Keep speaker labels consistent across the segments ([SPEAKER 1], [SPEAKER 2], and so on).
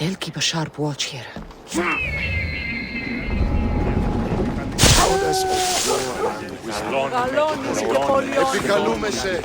[SPEAKER 1] They'll keep a sharp watch here.
[SPEAKER 2] Επικαλούμε σε...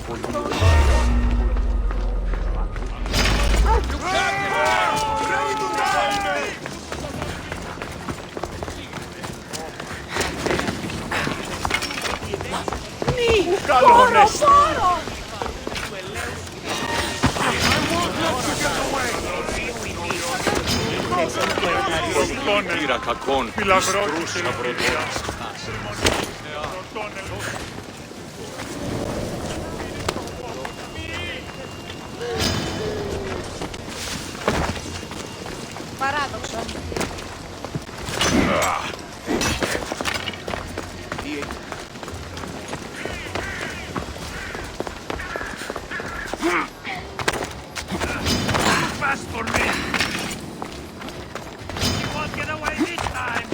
[SPEAKER 3] Πήρα κακόν, πιστρούσα βροντώνας.
[SPEAKER 4] Παράδοξο.
[SPEAKER 3] Fast for me! You won't get away this time!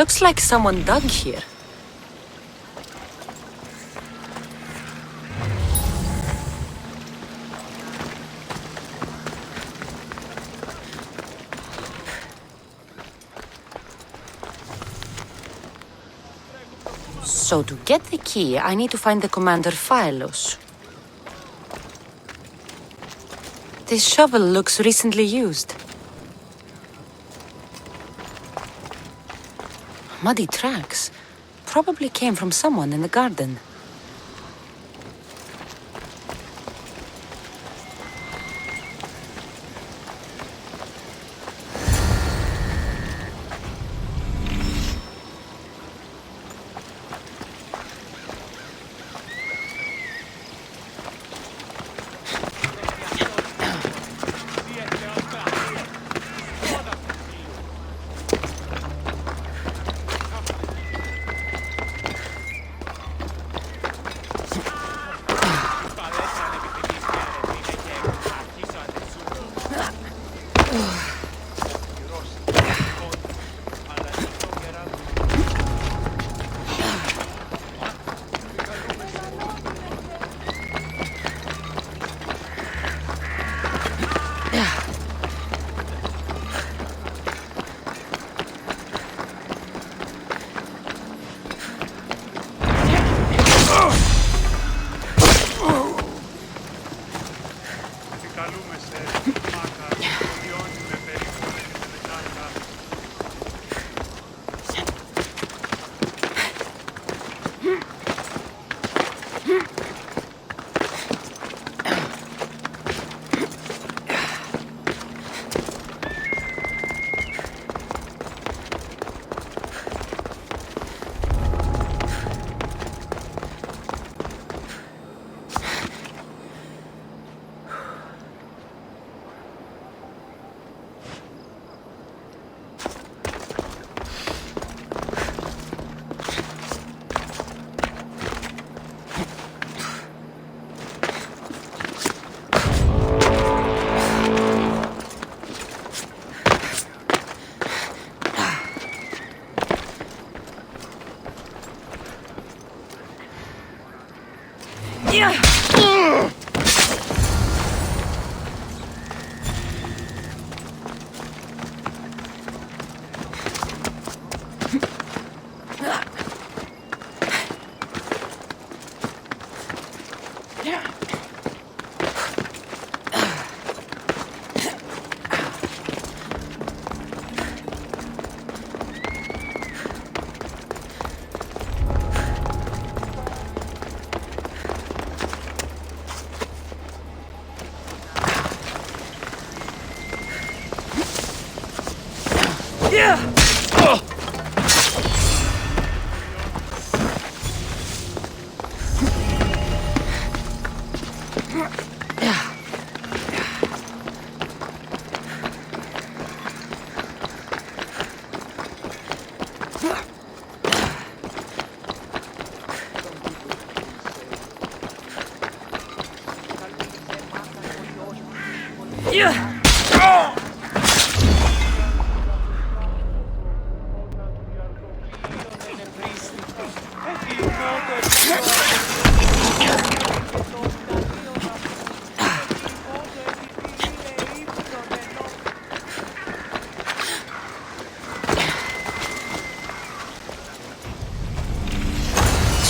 [SPEAKER 1] Looks like someone dug here. So to get the key, I need to find the commander Phylos. This shovel looks recently used. Muddy tracks. Probably came from someone in the garden.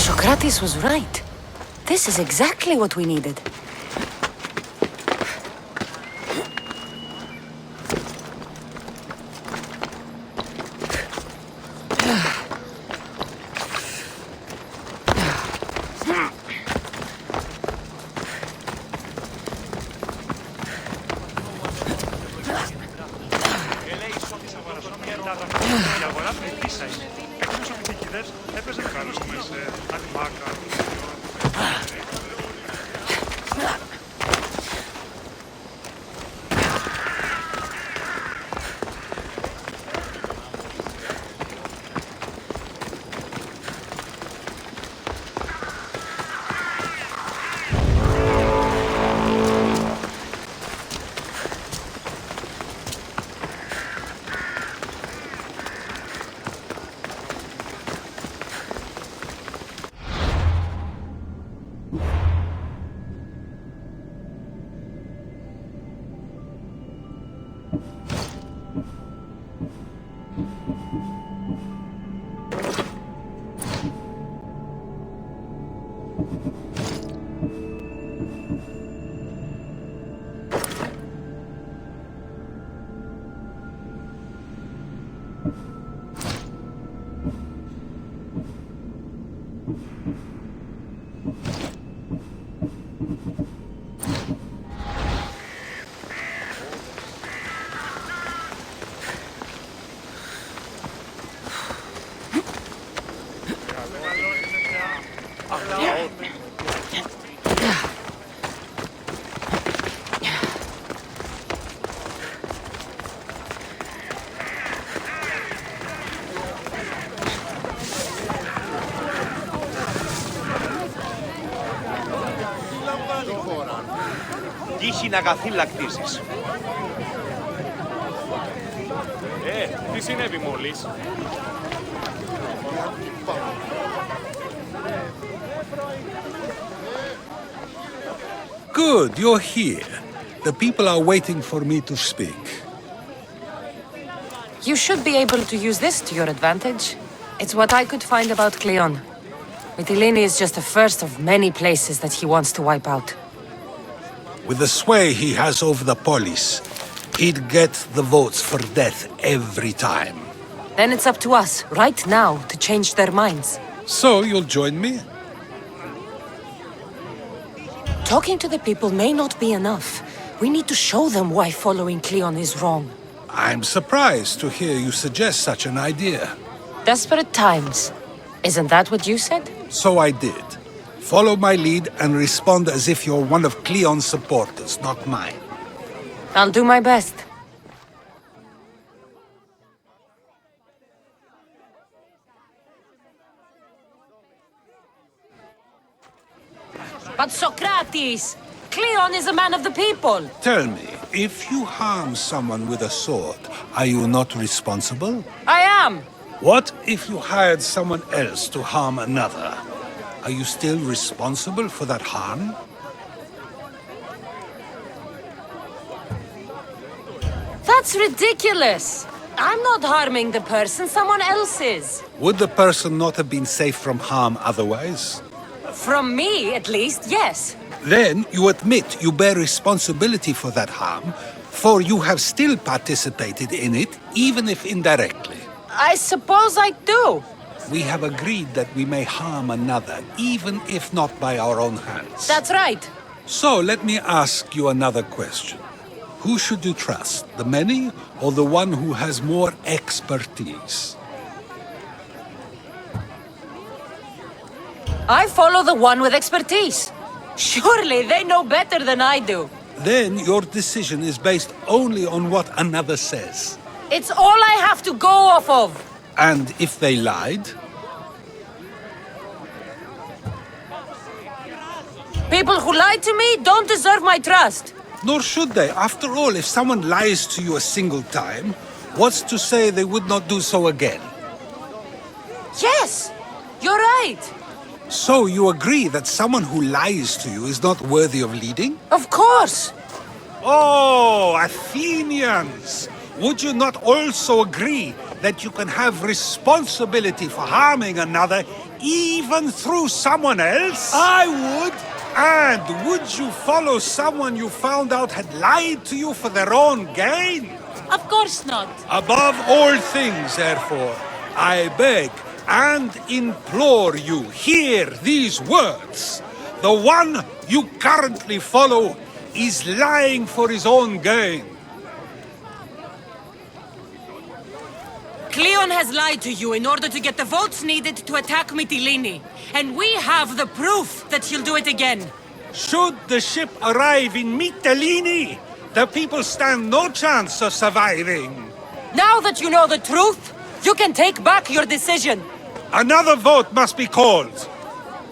[SPEAKER 1] Sokrates was right. This is exactly what we needed.
[SPEAKER 5] Τύχη να καθήλακτήσεις.
[SPEAKER 3] Τι συνέβη μόλις?
[SPEAKER 6] Good, you're here. The people are waiting for me to speak.
[SPEAKER 1] You should be able to use this to your advantage. It's what I could find about Kleon. Mytilene is just the first of many places that he wants to wipe out.
[SPEAKER 6] With the sway he has over the polis, he'd get the votes for death every time.
[SPEAKER 1] Then it's up to us, right now, to change their minds.
[SPEAKER 6] So you'll join me?
[SPEAKER 1] Talking to the people may not be enough. We need to show them why following Kleon is wrong.
[SPEAKER 6] I'm surprised to hear you suggest such an idea.
[SPEAKER 1] Desperate times. Isn't that what you said?
[SPEAKER 6] So I did. Follow my lead and respond as if you're one of Kleon's supporters, not mine.
[SPEAKER 1] I'll do my best. But Sokrates! Kleon is a man of the people!
[SPEAKER 6] Tell me, if you harm someone with a sword, are you not responsible?
[SPEAKER 1] I am!
[SPEAKER 6] What if you hired someone else to harm another? Are you still responsible for that harm?
[SPEAKER 1] That's ridiculous! I'm not harming the person, someone else is.
[SPEAKER 6] Would the person not have been safe from harm otherwise?
[SPEAKER 1] From me, at least, yes.
[SPEAKER 6] Then you admit you bear responsibility for that harm, for you have still participated in it, even if indirectly.
[SPEAKER 1] I suppose I do.
[SPEAKER 6] We have agreed that we may harm another, even if not by our own hands.
[SPEAKER 1] That's right.
[SPEAKER 6] So let me ask you another question. Who should you trust, the many or the one who has more expertise?
[SPEAKER 1] I follow the one with expertise. Surely they know better than I do.
[SPEAKER 6] Then your decision is based only on what another says.
[SPEAKER 1] It's all I have to go off of.
[SPEAKER 6] And if they lied?
[SPEAKER 1] People who lie to me don't deserve my trust.
[SPEAKER 6] Nor should they. After all, if someone lies to you a single time, what's to say they would not do so again?
[SPEAKER 1] Yes, you're right.
[SPEAKER 6] So you agree that someone who lies to you is not worthy of leading?
[SPEAKER 1] Of course.
[SPEAKER 6] Oh, Athenians! Would you not also agree that you can have responsibility for harming another even through someone else? I would! And would you follow someone you found out had lied to you for their own gain?
[SPEAKER 1] Of course not.
[SPEAKER 6] Above all things, therefore, I beg and implore you, hear these words. The one you currently follow is lying for his own gain.
[SPEAKER 1] Kleon has lied to you in order to get the votes needed to attack Mytilene. And we have the proof that he'll do it again.
[SPEAKER 6] Should the ship arrive in Mytilene, the people stand no chance of surviving.
[SPEAKER 1] Now that you know the truth, you can take back your decision.
[SPEAKER 6] Another vote must be called.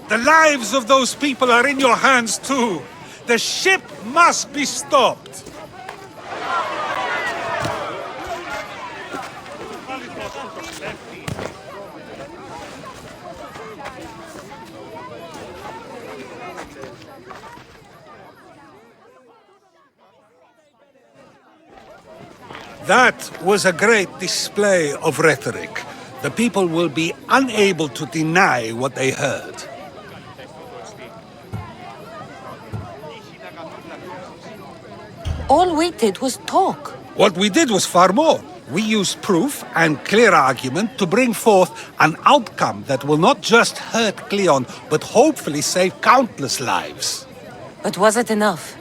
[SPEAKER 6] The lives of those people are in your hands too. The ship must be stopped. That was a great display of rhetoric. The people will be unable to deny what they heard.
[SPEAKER 1] All we did was talk.
[SPEAKER 6] What we did was far more. We used proof and clear argument to bring forth an outcome that will not just hurt Kleon, but hopefully save countless lives.
[SPEAKER 1] But was it enough?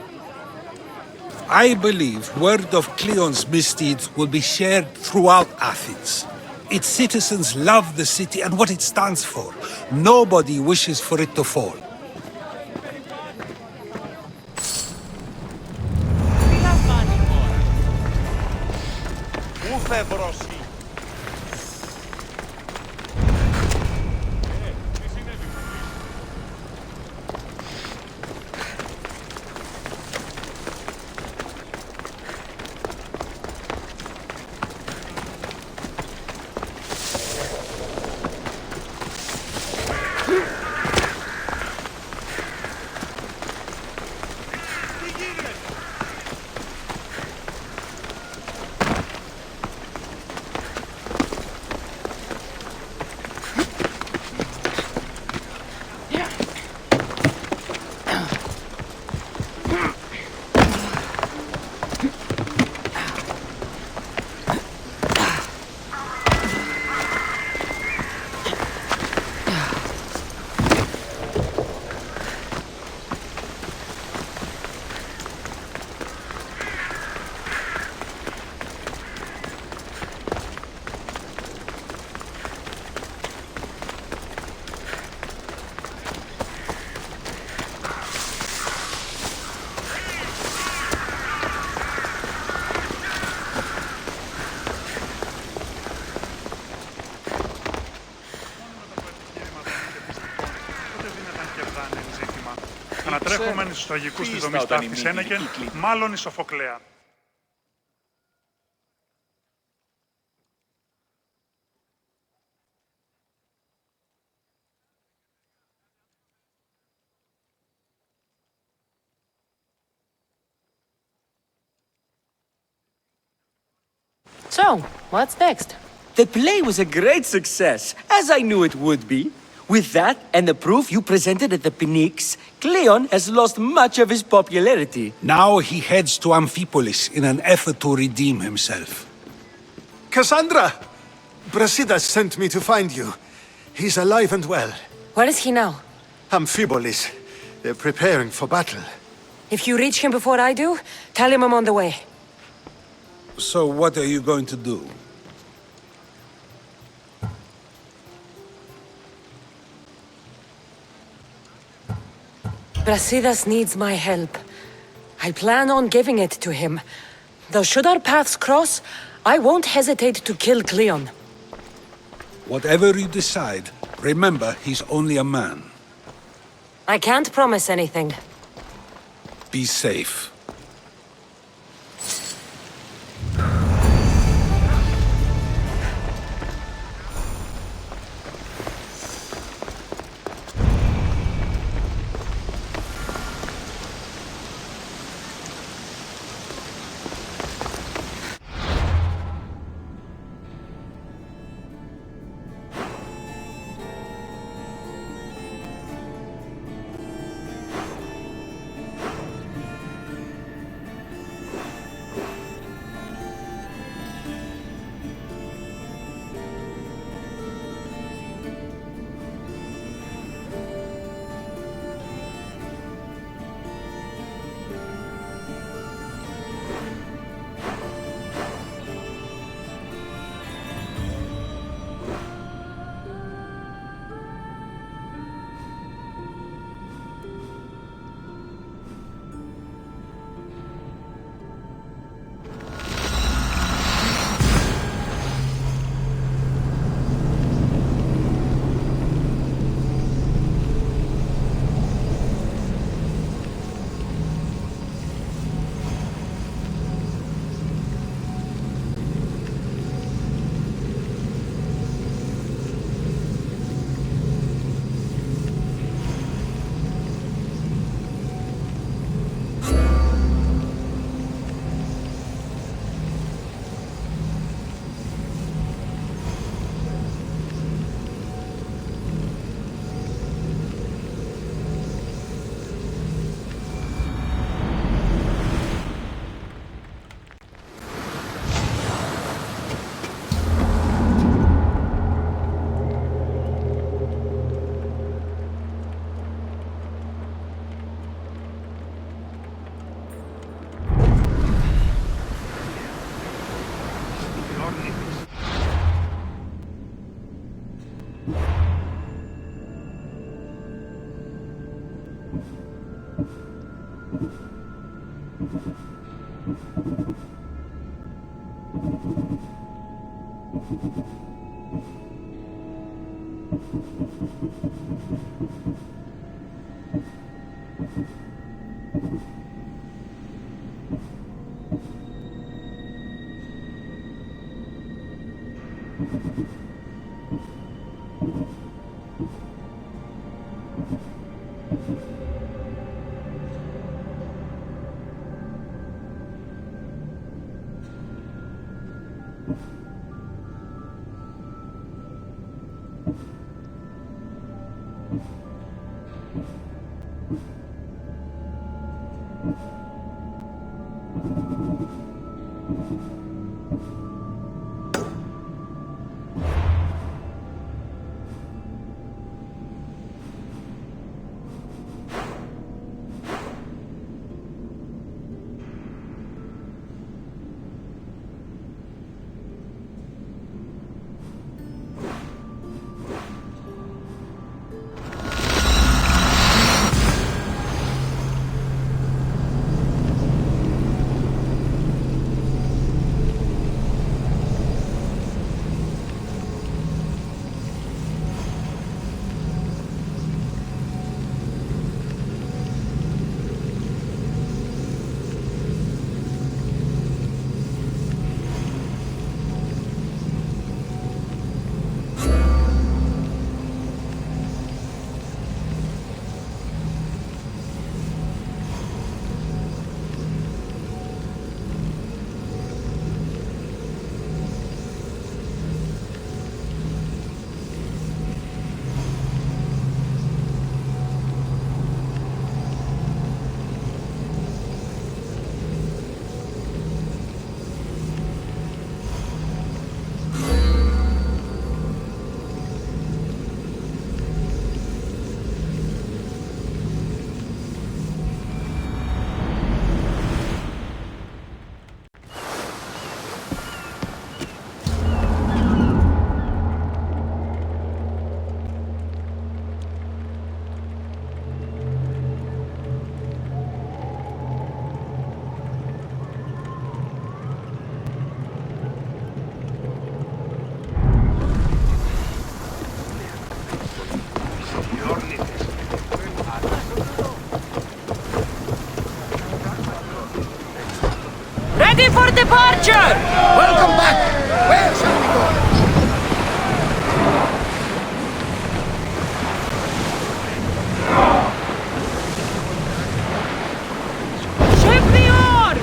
[SPEAKER 6] I believe word of Kleon's misdeeds will be shared throughout Athens. Its citizens love the city and what it stands for. Nobody wishes for it to fall. και αυτά είναι ζήτημα. Ανατρέχομεν στους τραγικούς της δομής ταύτης Ένεκεν, μάλλον η Σοφοκλέα.
[SPEAKER 1] So, what's next?
[SPEAKER 7] The play was a great success, as I knew it would be. With that and the proof you presented at the Pnyx, Kleon has lost much of his popularity.
[SPEAKER 6] Now he heads to Amphipolis in an effort to redeem himself.
[SPEAKER 2] Kassandra! Brasidas sent me to find you. He's alive and well.
[SPEAKER 1] Where is he now?
[SPEAKER 2] Amphipolis. They're preparing for battle.
[SPEAKER 1] If you reach him before I do, tell him I'm on the way.
[SPEAKER 6] So what are you going to do?
[SPEAKER 1] Brasidas needs my help. I plan on giving it to him. Though should our paths cross, I won't hesitate to kill Kleon.
[SPEAKER 6] Whatever you decide, remember he's only a man.
[SPEAKER 1] I can't promise anything.
[SPEAKER 6] Be safe.
[SPEAKER 1] Ready for departure!
[SPEAKER 8] Welcome back! Where shall we go?
[SPEAKER 1] Ship the oar!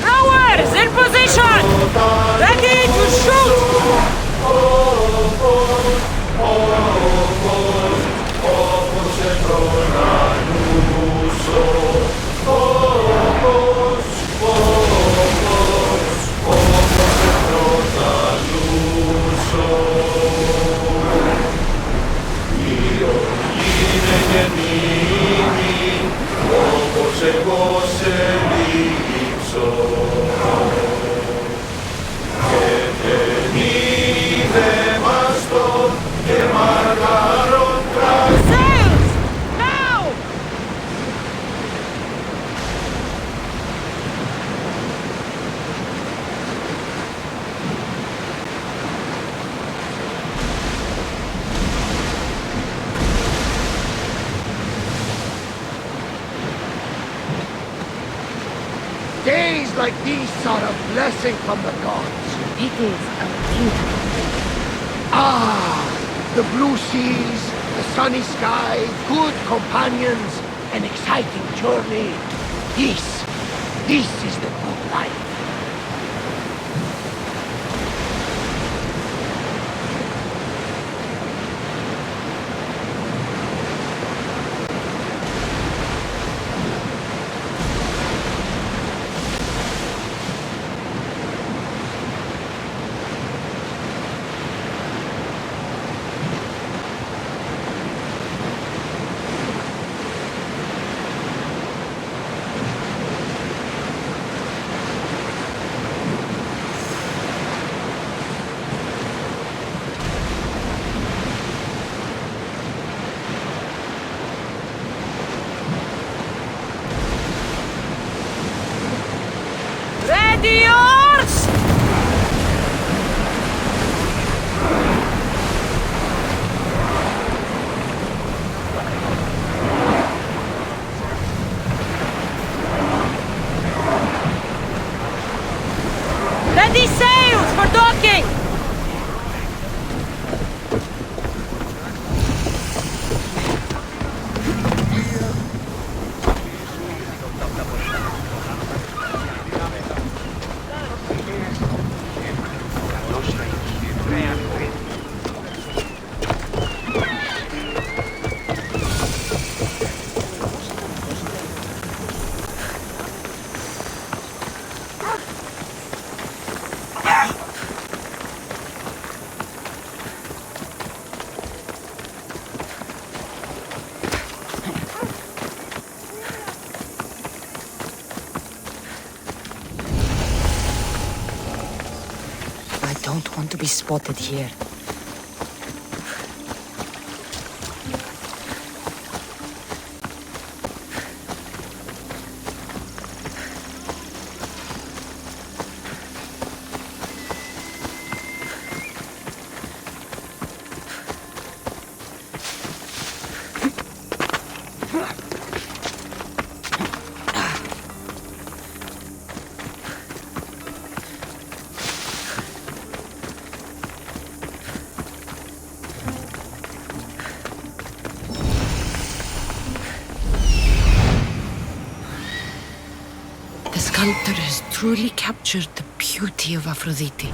[SPEAKER 1] Rowers in position! Ready to shoot! Sails! Now!
[SPEAKER 8] Days like these are a blessing from the gods.
[SPEAKER 1] It is a beautiful thing.
[SPEAKER 8] Ah, the blue seas, the sunny sky, good companions, an exciting journey. This is the good life.
[SPEAKER 1] Ready oars! Ready sails for docking! I don't want to be spotted here. The sculptor has truly captured the beauty of Aphrodite.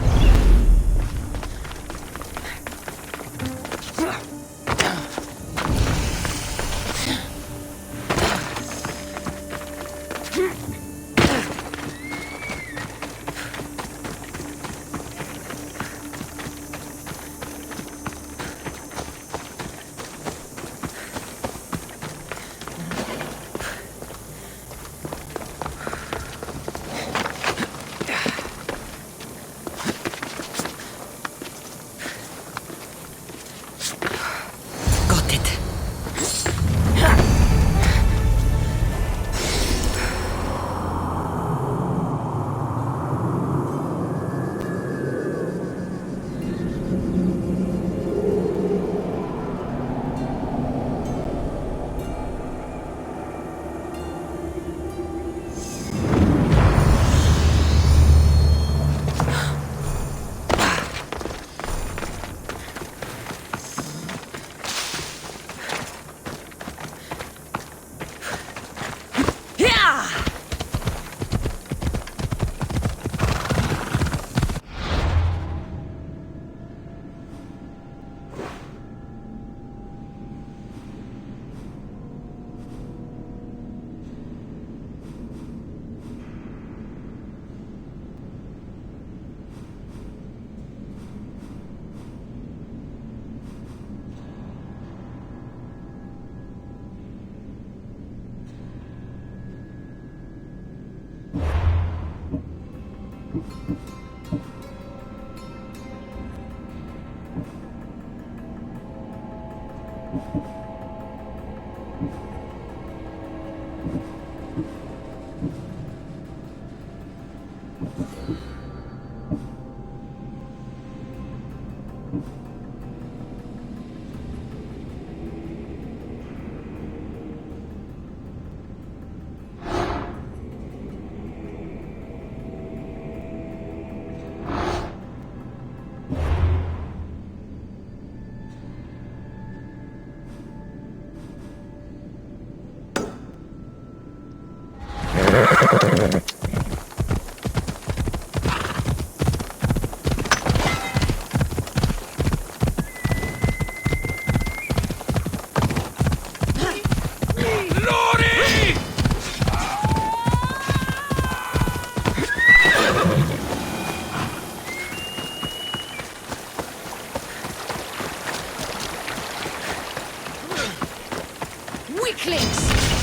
[SPEAKER 4] Weaklings!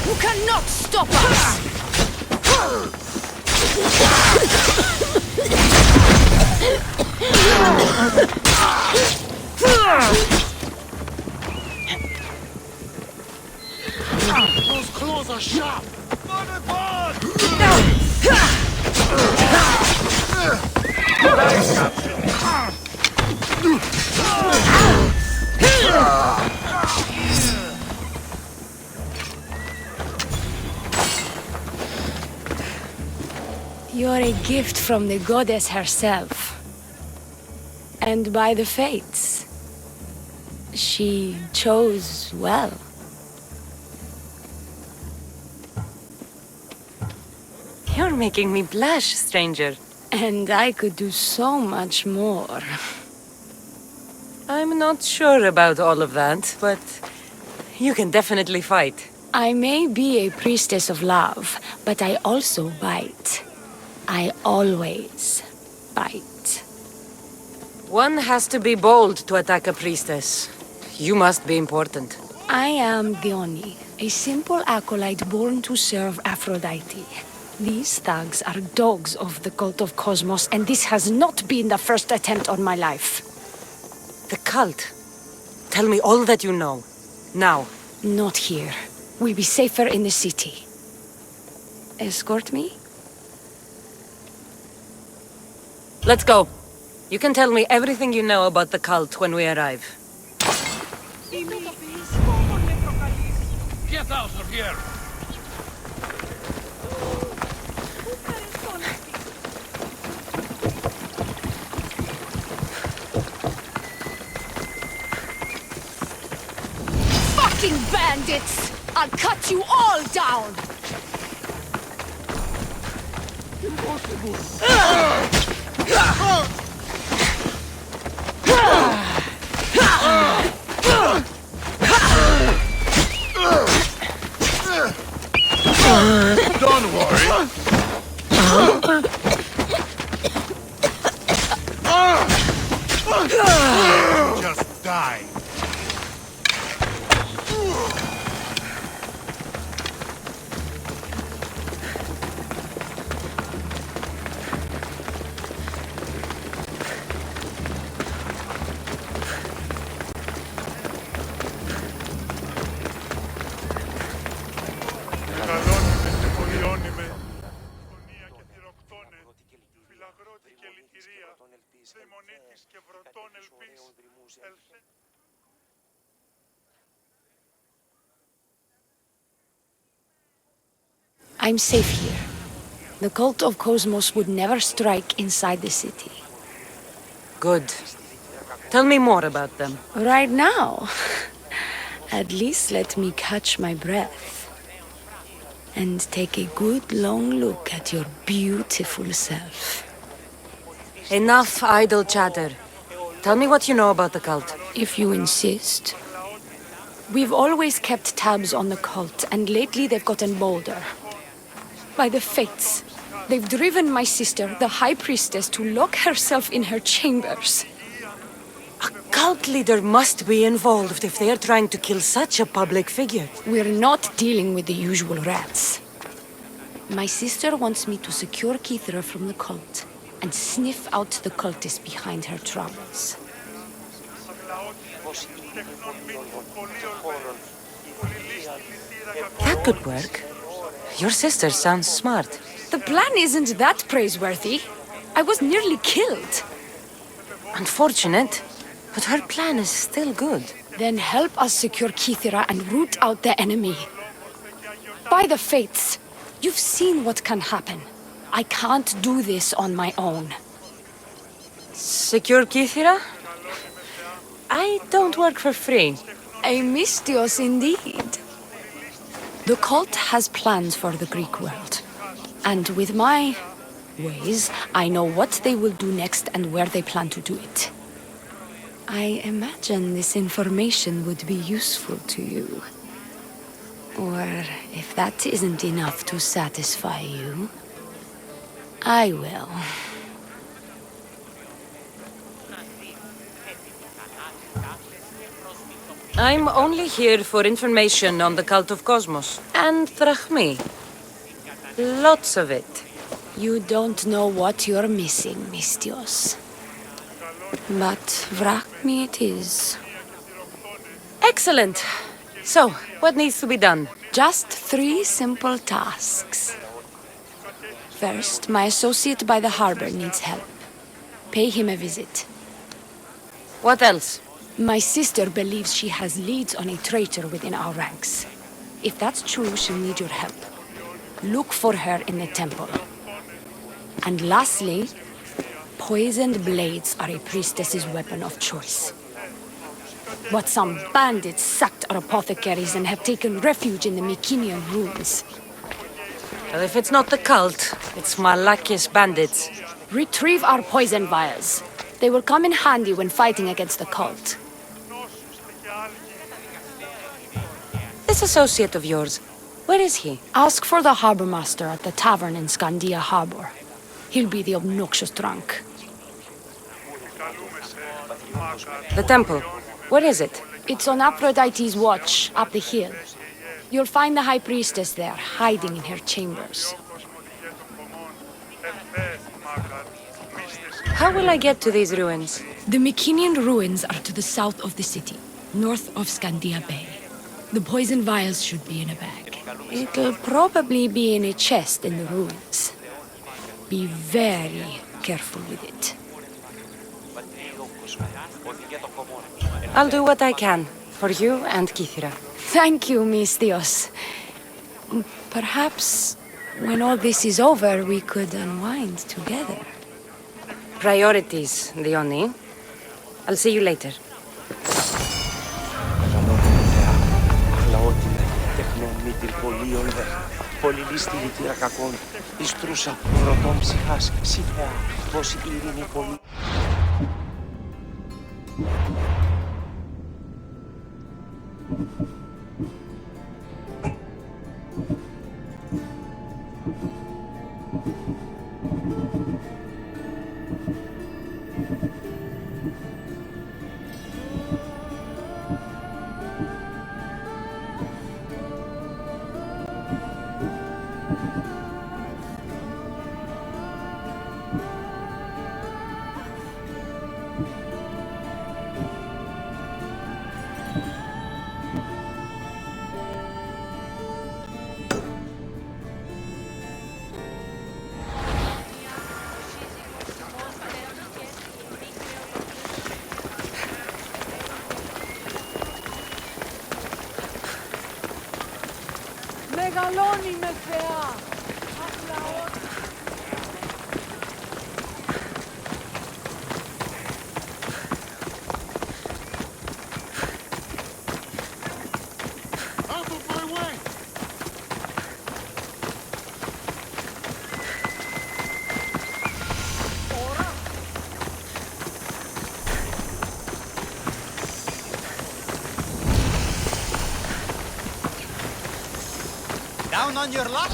[SPEAKER 4] You cannot stop us!
[SPEAKER 8] Those claws are sharp!
[SPEAKER 9] You're a gift from the goddess herself. And by the fates. She chose well.
[SPEAKER 1] You're making me blush, stranger.
[SPEAKER 9] And I could do so much more.
[SPEAKER 1] I'm not sure about all of that, but you can definitely fight.
[SPEAKER 9] I may be a priestess of love, but I also bite. I always bite.
[SPEAKER 1] One has to be bold to attack a priestess. You must be important.
[SPEAKER 9] I am Dione, a simple acolyte born to serve Aphrodite. These thugs are dogs of the cult of Kosmos, and this has not been the first attempt on my life.
[SPEAKER 1] The cult. Tell me all that you know. Now.
[SPEAKER 9] Not here. We'll be safer in the city. Escort me?
[SPEAKER 1] Let's go. You can tell me everything you know about the cult when we arrive.
[SPEAKER 3] Get out of here!
[SPEAKER 4] Fucking bandits! I'll cut you all down!
[SPEAKER 3] Don't worry!
[SPEAKER 6] Just die.
[SPEAKER 9] I'm safe here. The cult of Kosmos would never strike inside the city.
[SPEAKER 1] Good. Tell me more about them.
[SPEAKER 9] Right now? At least let me catch my breath. And take a good long look at your beautiful self.
[SPEAKER 1] Enough idle chatter. Tell me what you know about the cult.
[SPEAKER 9] If you insist. We've always kept tabs on the cult, and lately they've gotten bolder. By the fates, they've driven my sister, the High Priestess, to lock herself in her chambers.
[SPEAKER 1] A cult leader must be involved if they are trying to kill such a public figure.
[SPEAKER 9] We're not dealing with the usual rats. My sister wants me to secure Kithra from the cult, and sniff out the cultists behind her troubles.
[SPEAKER 1] That could work. Your sister sounds smart.
[SPEAKER 9] The plan isn't that praiseworthy. I was nearly killed.
[SPEAKER 1] Unfortunate, but her plan is still good.
[SPEAKER 9] Then help us secure Kythera and root out the enemy. By the fates, you've seen what can happen. I can't do this on my own.
[SPEAKER 1] Secure Kythera? I don't work for free.
[SPEAKER 9] A mystios indeed. The cult has plans for the Greek world. And with my ways, I know what they will do next and where they plan to do it. I imagine this information would be useful to you. Or if that isn't enough to satisfy you, I will.
[SPEAKER 1] I'm only here for information on the cult of Kosmos. And drachmi. Lots of it.
[SPEAKER 9] You don't know what you're missing, mystios. But drachmi it is.
[SPEAKER 1] Excellent. So, what needs to be done?
[SPEAKER 9] Just 3 simple tasks. First, my associate by the harbor needs help. Pay him a visit.
[SPEAKER 1] What else?
[SPEAKER 9] My sister believes she has leads on a traitor within our ranks. If that's true, she'll need your help. Look for her in the temple. And lastly, poisoned blades are a priestess's weapon of choice. But some bandits sacked our apothecaries and have taken refuge in the Mycenaean ruins.
[SPEAKER 1] Well, if it's not the cult, it's Malakis bandits.
[SPEAKER 9] Retrieve our poison vials. They will come in handy when fighting against the cult.
[SPEAKER 1] This associate of yours, where is he?
[SPEAKER 9] Ask for the harbor master at the tavern in Skandia Harbor. He'll be the obnoxious drunk.
[SPEAKER 1] The temple, where is it?
[SPEAKER 9] It's on Aphrodite's watch, up the hill. You'll find the high priestess there, hiding in her chambers.
[SPEAKER 1] How will I get to these ruins?
[SPEAKER 9] The Mycenaean ruins are to the south of the city, north of Skandia Bay. The poison vials should be in a bag. It'll probably be in a chest in the ruins. Be very careful with it.
[SPEAKER 1] I'll do what I can, for you and Kythera.
[SPEAKER 9] Thank you, mystios. Perhaps, when all this is over, we could unwind together.
[SPEAKER 1] Priorities, Diony. I'll see you later.
[SPEAKER 4] Μεγαλώνει με θεά.
[SPEAKER 5] Down on your luck.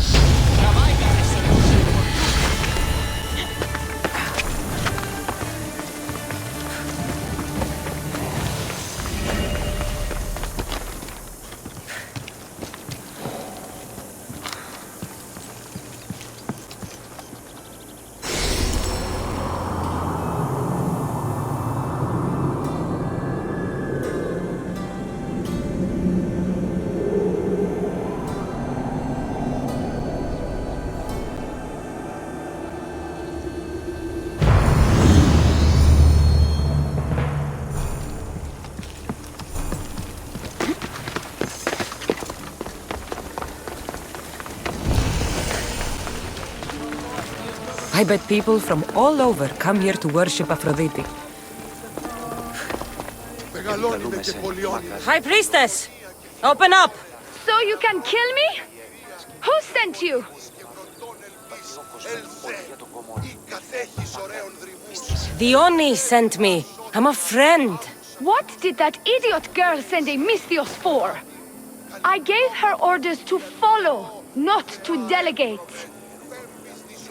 [SPEAKER 1] I bet people from all over come here to worship Aphrodite. High Priestess! Open up!
[SPEAKER 4] So you can kill me? Who sent you?
[SPEAKER 1] The Oni sent me. I'm a friend.
[SPEAKER 4] What did that idiot girl send a Mystios for? I gave her orders to follow, not to delegate.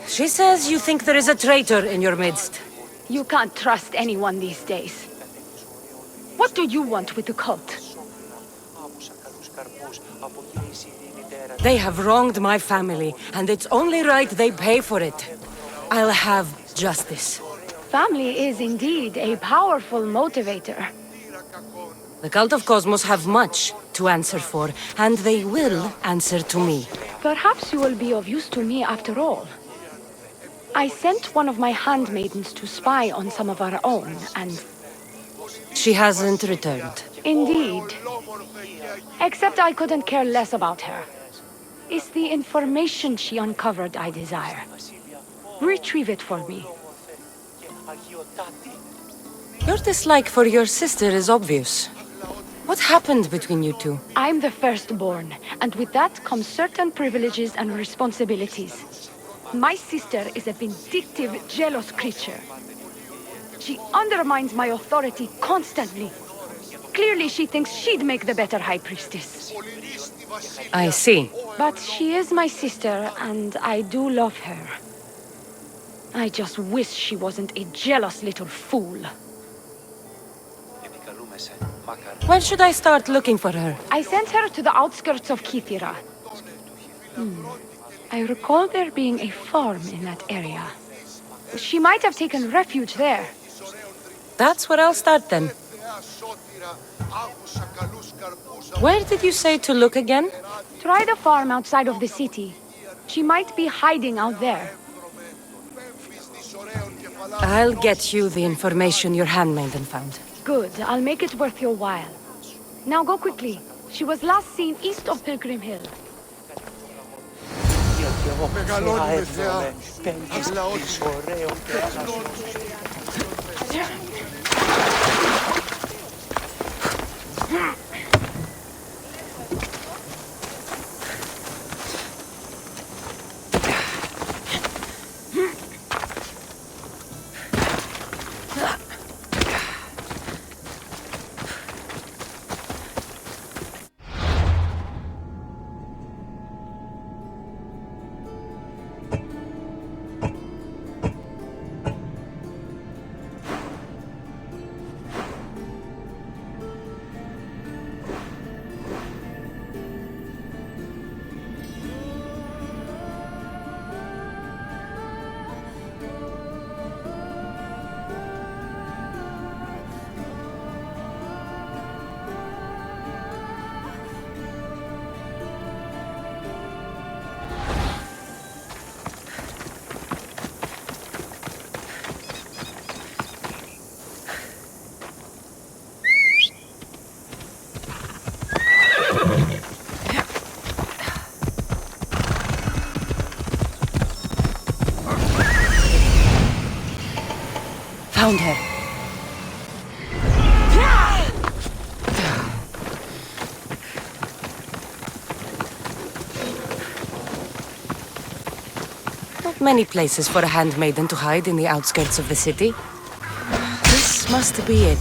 [SPEAKER 1] She says you think there is a traitor in your midst.
[SPEAKER 4] You can't trust anyone these days. What do you want with the cult?
[SPEAKER 1] They have wronged my family, and it's only right they pay for it. I'll have justice.
[SPEAKER 4] Family is indeed a powerful motivator.
[SPEAKER 1] The Cult of Kosmos have much to answer for, and they will answer to me.
[SPEAKER 4] Perhaps you will be of use to me after all. I sent one of my handmaidens to spy on some of our own, and...
[SPEAKER 1] She hasn't returned.
[SPEAKER 4] Indeed. Except I couldn't care less about her. It's the information she uncovered I desire. Retrieve it for me.
[SPEAKER 1] Your dislike for your sister is obvious. What happened between you two?
[SPEAKER 4] I'm the firstborn, and with that comes certain privileges and responsibilities. My sister is a vindictive, jealous creature. She undermines my authority constantly. Clearly she thinks she'd make the better High Priestess.
[SPEAKER 1] I see.
[SPEAKER 4] But she is my sister, and I do love her. I just wish she wasn't a jealous little fool.
[SPEAKER 1] When should I start looking for her?
[SPEAKER 4] I sent her to the outskirts of Kythera. I recall there being a farm in that area. She might have taken refuge there.
[SPEAKER 1] That's where I'll start then. Where did you say to look again?
[SPEAKER 4] Try the farm outside of the city. She might be hiding out there.
[SPEAKER 1] I'll get you the information your handmaiden found.
[SPEAKER 4] Good, I'll make it worth your while. Now go quickly. She was last seen east of Pilgrim Hill.
[SPEAKER 1] Found her. Not many places for a handmaiden to hide in the outskirts of the city. This must be it.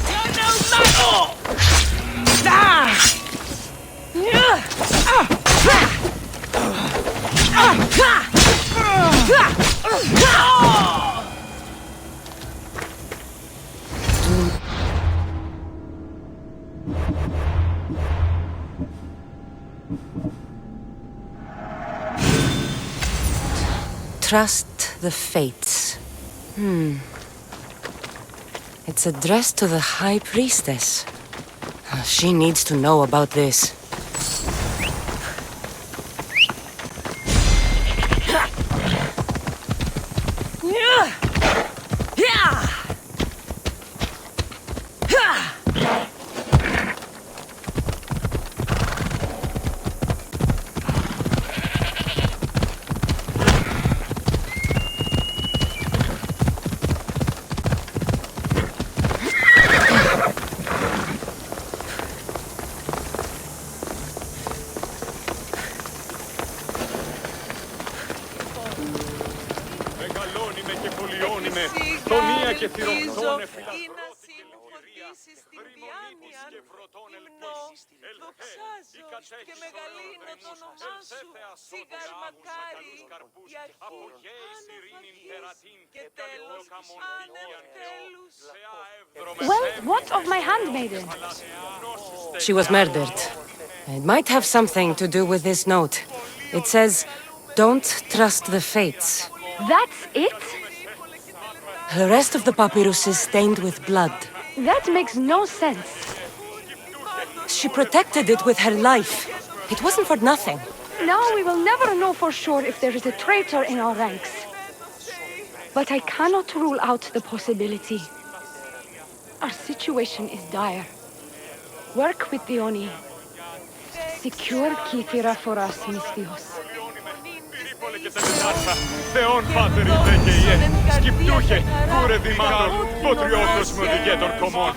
[SPEAKER 1] Trust the fates. It's addressed to the High Priestess. She needs to know about this.
[SPEAKER 10] αυτοκτονία και θηροκτώνε
[SPEAKER 4] Well, what of my handmaiden?
[SPEAKER 1] She was murdered. It might have something to do with this note. It says, "Don't trust the fates."
[SPEAKER 4] That's it?
[SPEAKER 1] The rest of the papyrus is stained with blood.
[SPEAKER 4] That makes no sense.
[SPEAKER 1] She protected it with her life. It wasn't for nothing.
[SPEAKER 4] Now we will never know for sure if there is a traitor in our ranks. But I cannot rule out the possibility. Our situation is dire. Work with the Oni. Secure Kythera for us, Mystios.
[SPEAKER 10] Θεόν πάτερ ιδέ και ιέ, σκυπτούχε, κούρε δημάτων, ποτριώτος μου δικέτων κομμών.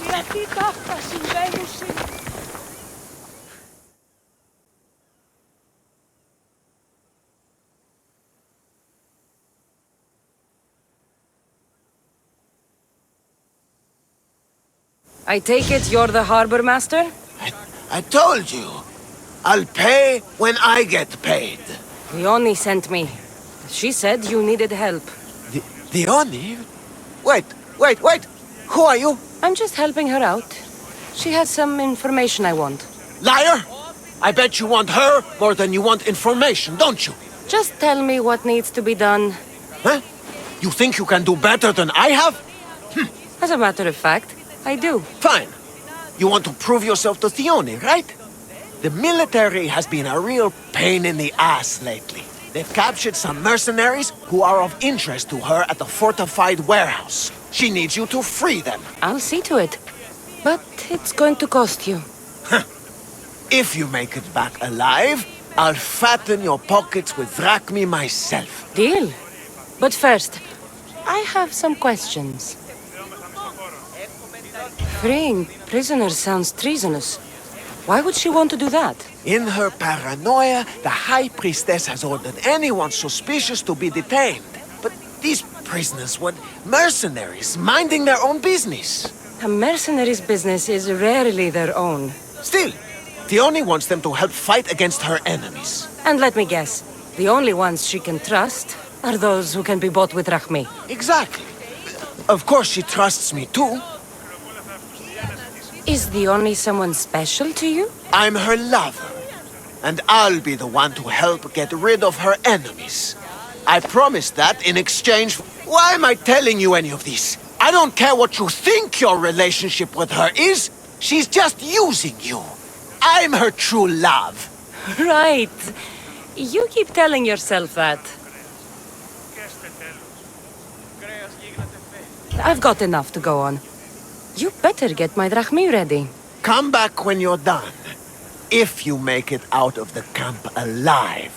[SPEAKER 9] Γιατί τα αυτά συμβαίνουν σήμερα.
[SPEAKER 1] I take it you're the harbor master?
[SPEAKER 8] I told you. I'll pay when I get paid.
[SPEAKER 1] The Oni sent me. She said you needed help.
[SPEAKER 8] The Oni? Wait. Who are you?
[SPEAKER 1] I'm just helping her out. She has some information I want.
[SPEAKER 8] Liar! I bet you want her more than you want information, don't you?
[SPEAKER 1] Just tell me what needs to be done.
[SPEAKER 8] Huh? You think you can do better than I have?
[SPEAKER 1] As a matter of fact, I do.
[SPEAKER 8] Fine. You want to prove yourself to Theone, right? The military has been a real pain in the ass lately. They've captured some mercenaries who are of interest to her at the fortified warehouse. She needs you to free them.
[SPEAKER 1] I'll see to it. But it's going to cost you.
[SPEAKER 8] If you make it back alive, I'll fatten your pockets with drachmi myself.
[SPEAKER 1] Deal. But first, I have some questions. Freeing prisoners sounds treasonous. Why would she want to do that?
[SPEAKER 8] In her paranoia, the High Priestess has ordered anyone suspicious to be detained. But these prisoners were mercenaries, minding their own business.
[SPEAKER 1] A mercenary's business is rarely their own.
[SPEAKER 8] Still, Theone wants them to help fight against her enemies.
[SPEAKER 1] And let me guess, the only ones she can trust are those who can be bought with drachmi.
[SPEAKER 8] Exactly. Of course she trusts me too.
[SPEAKER 1] Is the Oni someone special to you?
[SPEAKER 8] I'm her lover. And I'll be the one to help get rid of her enemies. I promised that in exchange for... Why am I telling you any of this? I don't care what you think your relationship with her is. She's just using you. I'm her true love.
[SPEAKER 1] Right. You keep telling yourself that. I've got enough to go on. You better get my drachmi ready.
[SPEAKER 8] Come back when you're done. If you make it out of the camp alive.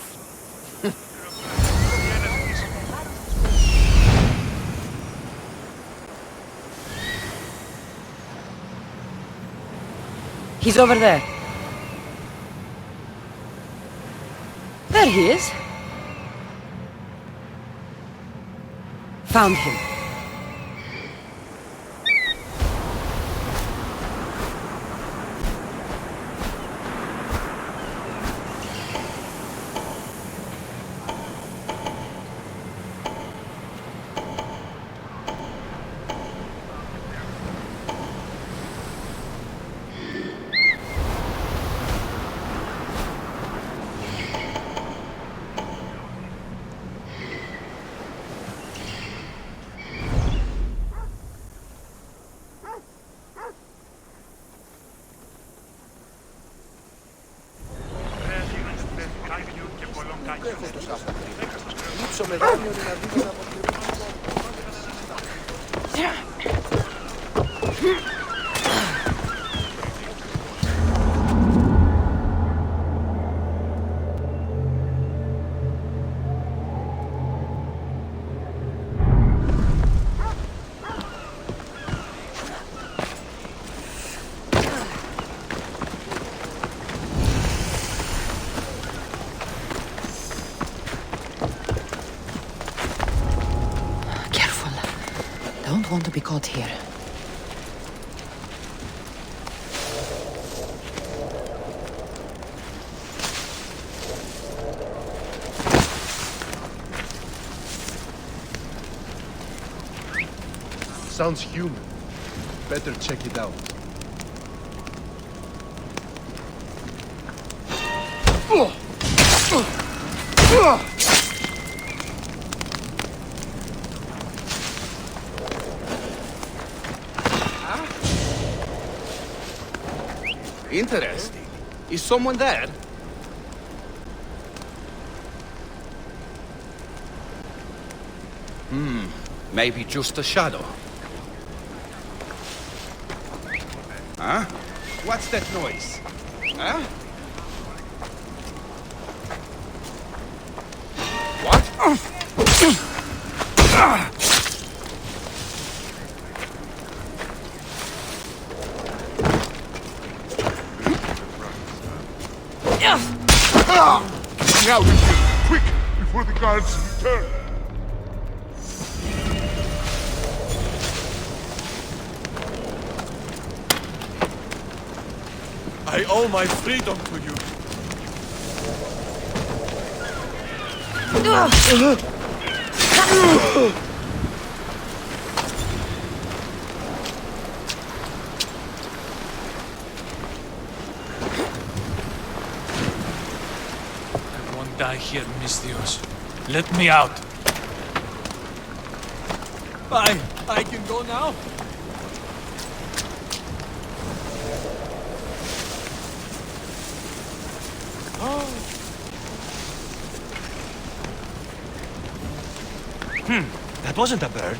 [SPEAKER 1] He's over there. There he is. Found him. Don't want to be caught here.
[SPEAKER 11] Sounds human. Better check it out.
[SPEAKER 3] Interesting. Is someone there? Maybe just a shadow. Huh? What's that noise? Huh? What?
[SPEAKER 11] Now, quick, before the guards return. I owe my freedom to you.
[SPEAKER 10] I won't die here, Mistios. Let me out.
[SPEAKER 11] I can go now?
[SPEAKER 3] That wasn't a bird.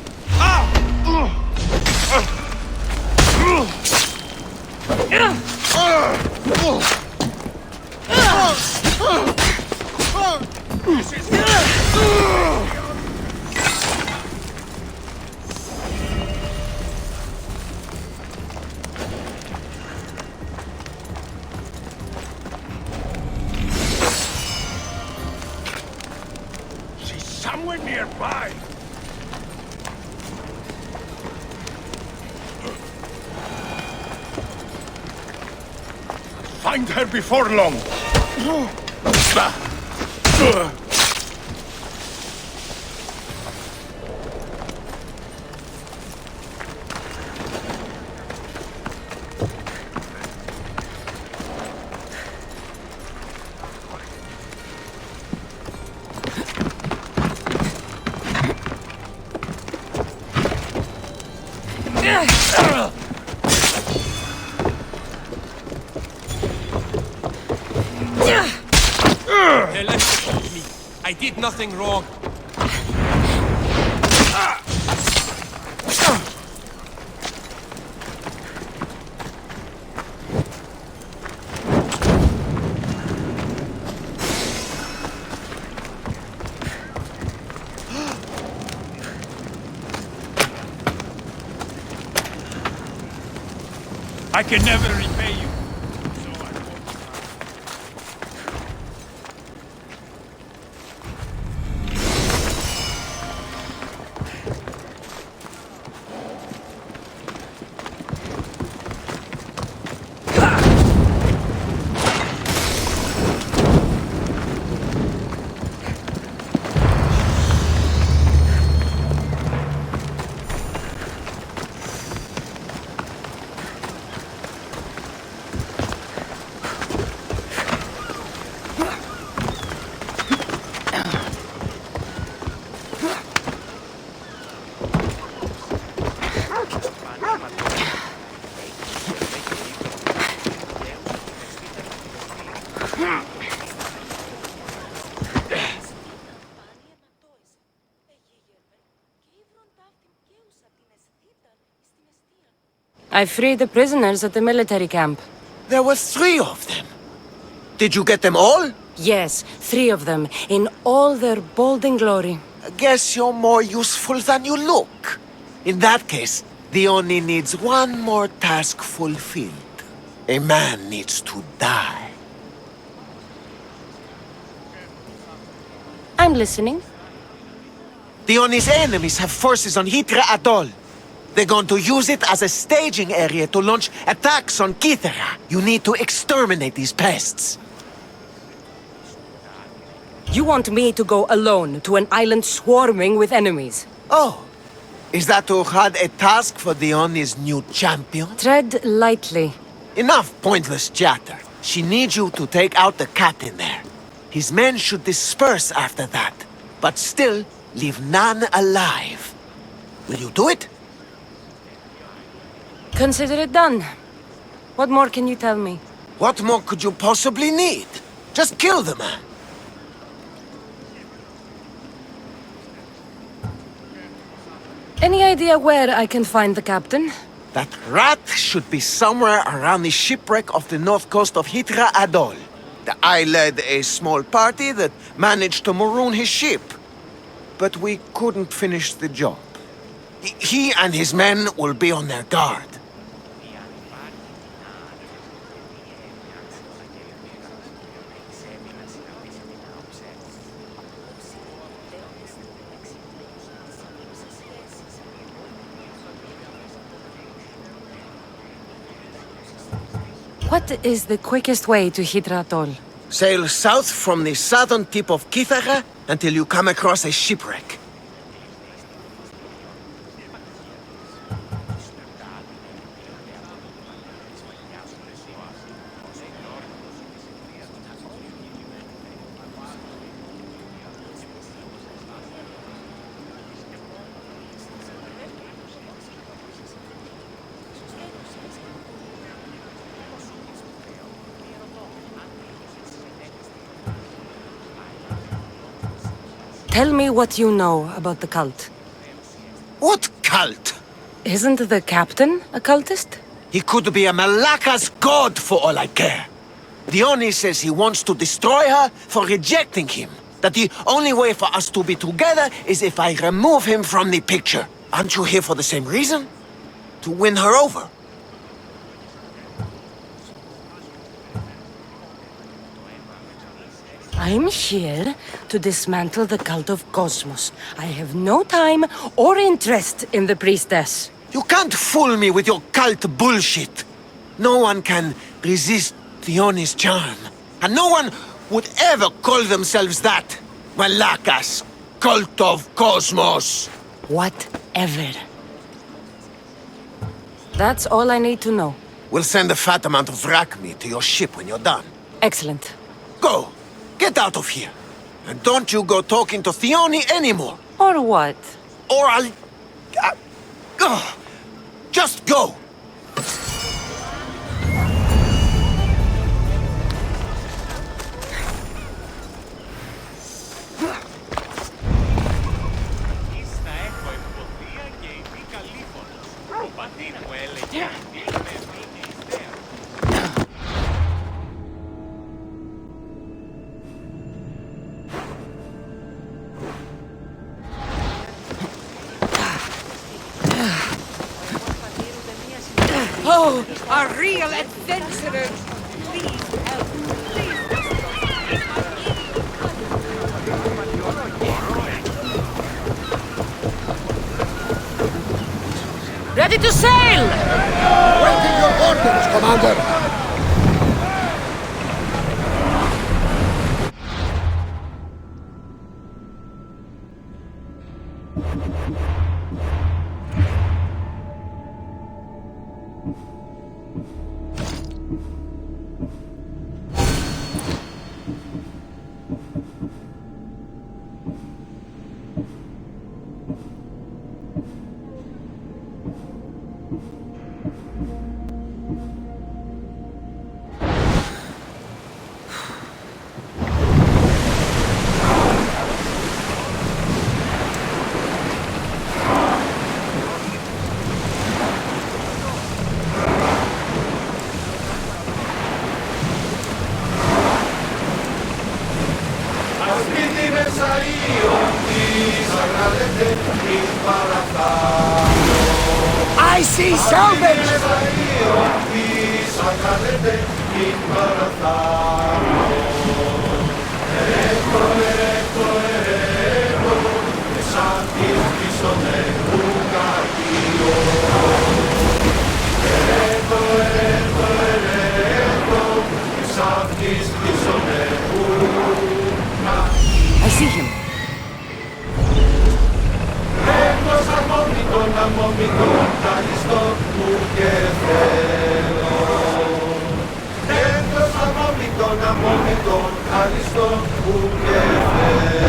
[SPEAKER 11] She's somewhere nearby. Find her before long.
[SPEAKER 10] Electrocute me. I did nothing wrong.
[SPEAKER 6] I can never repay you.
[SPEAKER 1] I freed the prisoners at the military camp.
[SPEAKER 8] There were 3 of them. Did you get them all?
[SPEAKER 1] Yes, 3 of them, in all their bolden glory.
[SPEAKER 8] I guess you're more useful than you look. In that case, the Oni needs one more task fulfilled. A man needs to die.
[SPEAKER 1] I'm listening.
[SPEAKER 8] The Oni's enemies have forces on Hydra Atoll. They're going to use it as a staging area to launch attacks on Kythera. You need to exterminate these pests.
[SPEAKER 1] You want me to go alone to an island swarming with enemies?
[SPEAKER 8] Oh, is that to had a task for the Oni's new champion?
[SPEAKER 1] Tread lightly.
[SPEAKER 8] Enough pointless chatter. She needs you to take out the captain there. His men should disperse after that, but still leave none alive. Will you do it?
[SPEAKER 1] Consider it done. What more can you tell me?
[SPEAKER 8] What more could you possibly need? Just kill the man.
[SPEAKER 1] Any idea where I can find the captain?
[SPEAKER 8] That rat should be somewhere around the shipwreck off the north coast of Hydra Atoll. I led a small party that managed to maroon his ship. But we couldn't finish the job. He and his men will be on their guard.
[SPEAKER 1] What is the quickest way to Hydra Atoll?
[SPEAKER 8] Sail south from the southern tip of Kythera until you come across a shipwreck.
[SPEAKER 1] Tell me what you know about the cult.
[SPEAKER 8] What cult?
[SPEAKER 1] Isn't the captain a cultist?
[SPEAKER 8] He could be a Malaka's god for all I care. The Oni says he wants to destroy her for rejecting him. That the only way for us to be together is if I remove him from the picture. Aren't you here for the same reason? To win her over?
[SPEAKER 1] I'm here to dismantle the cult of Kosmos. I have no time or interest in the priestess.
[SPEAKER 8] You can't fool me with your cult bullshit. No one can resist the Oni's charm. And no one would ever call themselves that. Malaka's cult of Kosmos.
[SPEAKER 1] Whatever. That's all I need to know.
[SPEAKER 8] We'll send a fat amount of wrack meat to your ship when you're done.
[SPEAKER 1] Excellent.
[SPEAKER 8] Go! Get out of here! And don't you go talking to Theoni anymore!
[SPEAKER 1] Or what?
[SPEAKER 8] Or I'll... just go!
[SPEAKER 1] You are real adventurers. Please help. Ready to sail!
[SPEAKER 11] Waiting your orders, Commander!
[SPEAKER 8] I see salvage!
[SPEAKER 1] I see him.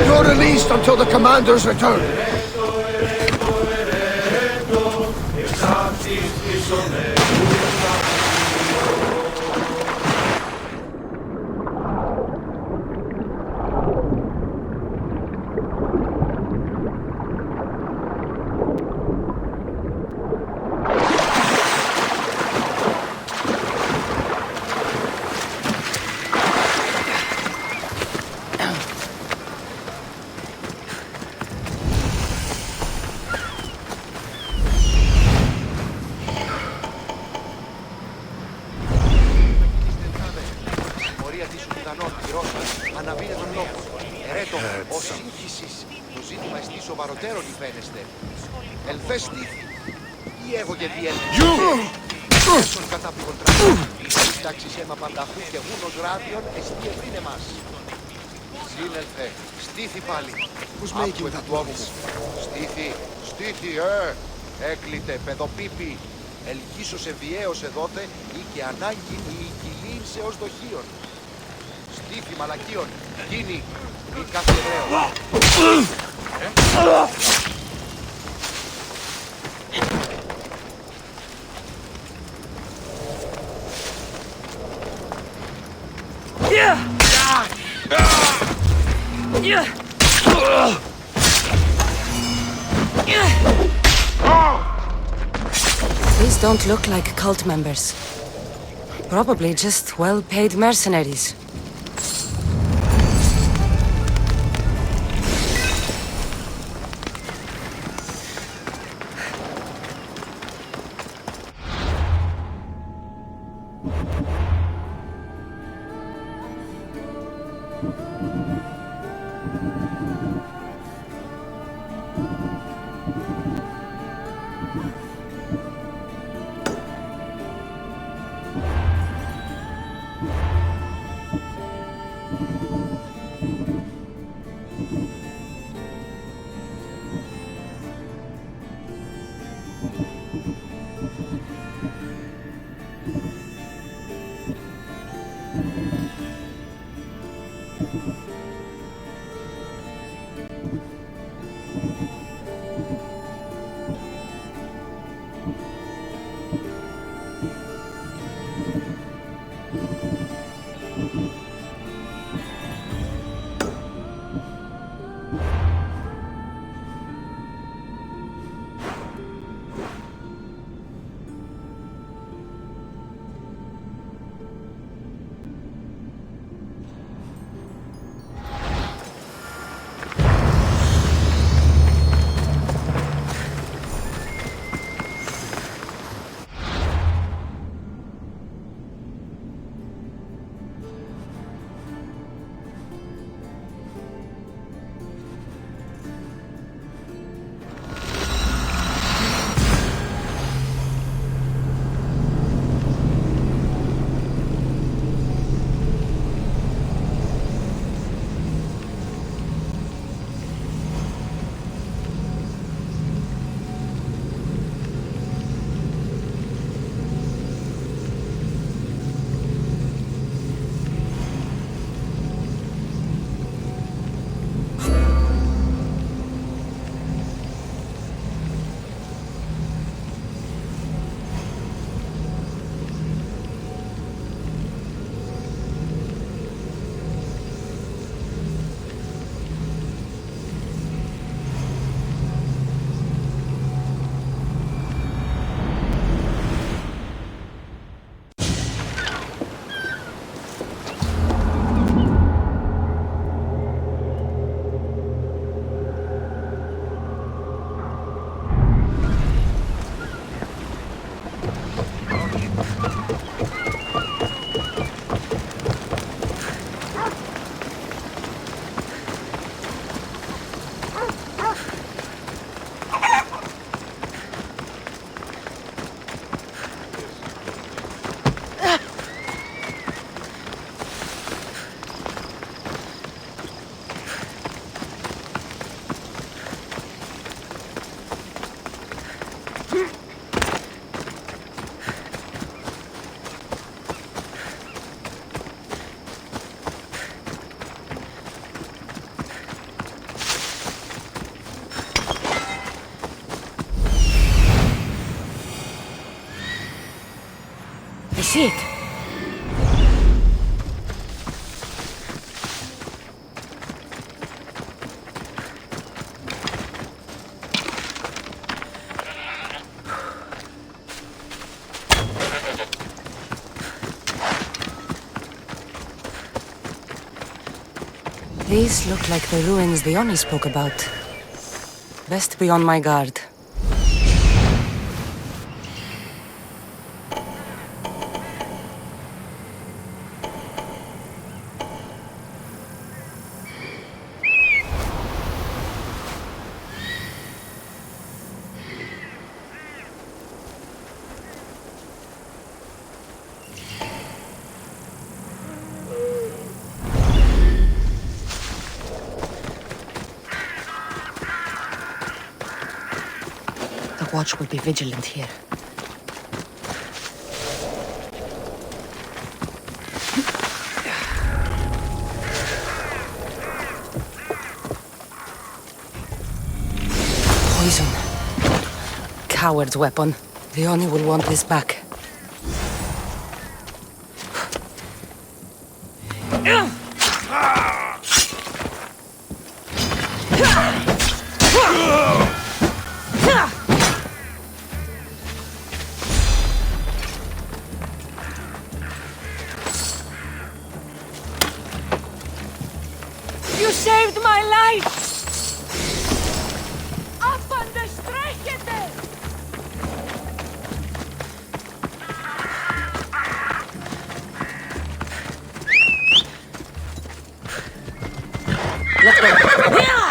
[SPEAKER 11] You're released until the commander's return.
[SPEAKER 8] Στήθη πάλι. Who's making that noise? Στήθη, Έκλειτε, παιδοπίπη. Ελκύσωσε βιαίος εδώτε ή και ανάγκη ή κυλήν σε ως δοχείων. Στήθη μαλακίων, γίνει, ή κάθε Εβραίο.
[SPEAKER 1] These don't look like cult members. Probably just well-paid mercenaries. see it. These look like the ruins the Oni spoke about. Best be on my guard. The watch will be vigilant here. Poison. Coward's weapon. The Oni will want this back.
[SPEAKER 9] You saved my life! Up on the strijkete!
[SPEAKER 1] Let's go. Yeah!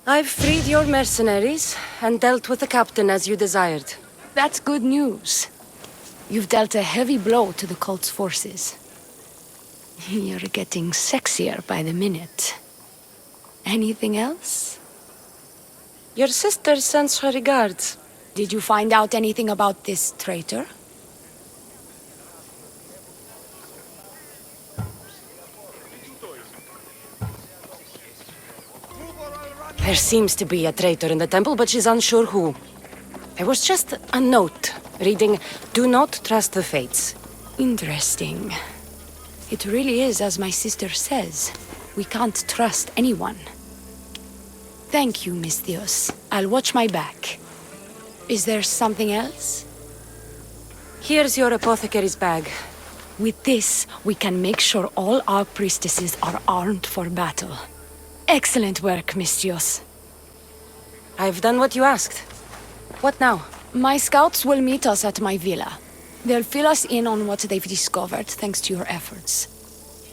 [SPEAKER 1] I've freed your mercenaries and dealt with the captain as you desired.
[SPEAKER 9] That's good news. You've dealt a heavy blow to the cult's forces. You're getting sexier by the minute. Anything else?
[SPEAKER 1] Your sister sends her regards.
[SPEAKER 9] Did you find out anything about this traitor?
[SPEAKER 1] There seems to be a traitor in the temple, but she's unsure who. It was just a note, reading, "Do not trust the fates."
[SPEAKER 9] Interesting. It really is as my sister says. We can't trust anyone. Thank you, Misthios. I'll watch my back. Is there something else?
[SPEAKER 1] Here's your apothecary's bag.
[SPEAKER 9] With this, we can make sure all our priestesses are armed for battle. Excellent work, Misthios.
[SPEAKER 1] I've done what you asked. What now?
[SPEAKER 9] My scouts will meet us at my villa. They'll fill us in on what they've discovered, thanks to your efforts.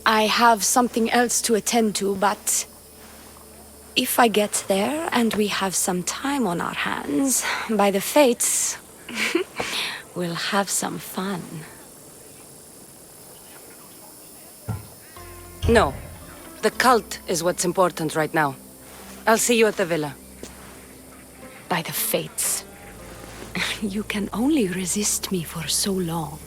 [SPEAKER 9] I have something else to attend to, but if I get there and we have some time on our hands, by the fates, we'll have some fun.
[SPEAKER 1] No. The cult is what's important right now. I'll see you at the villa.
[SPEAKER 9] By the fates. You can only resist me for so long.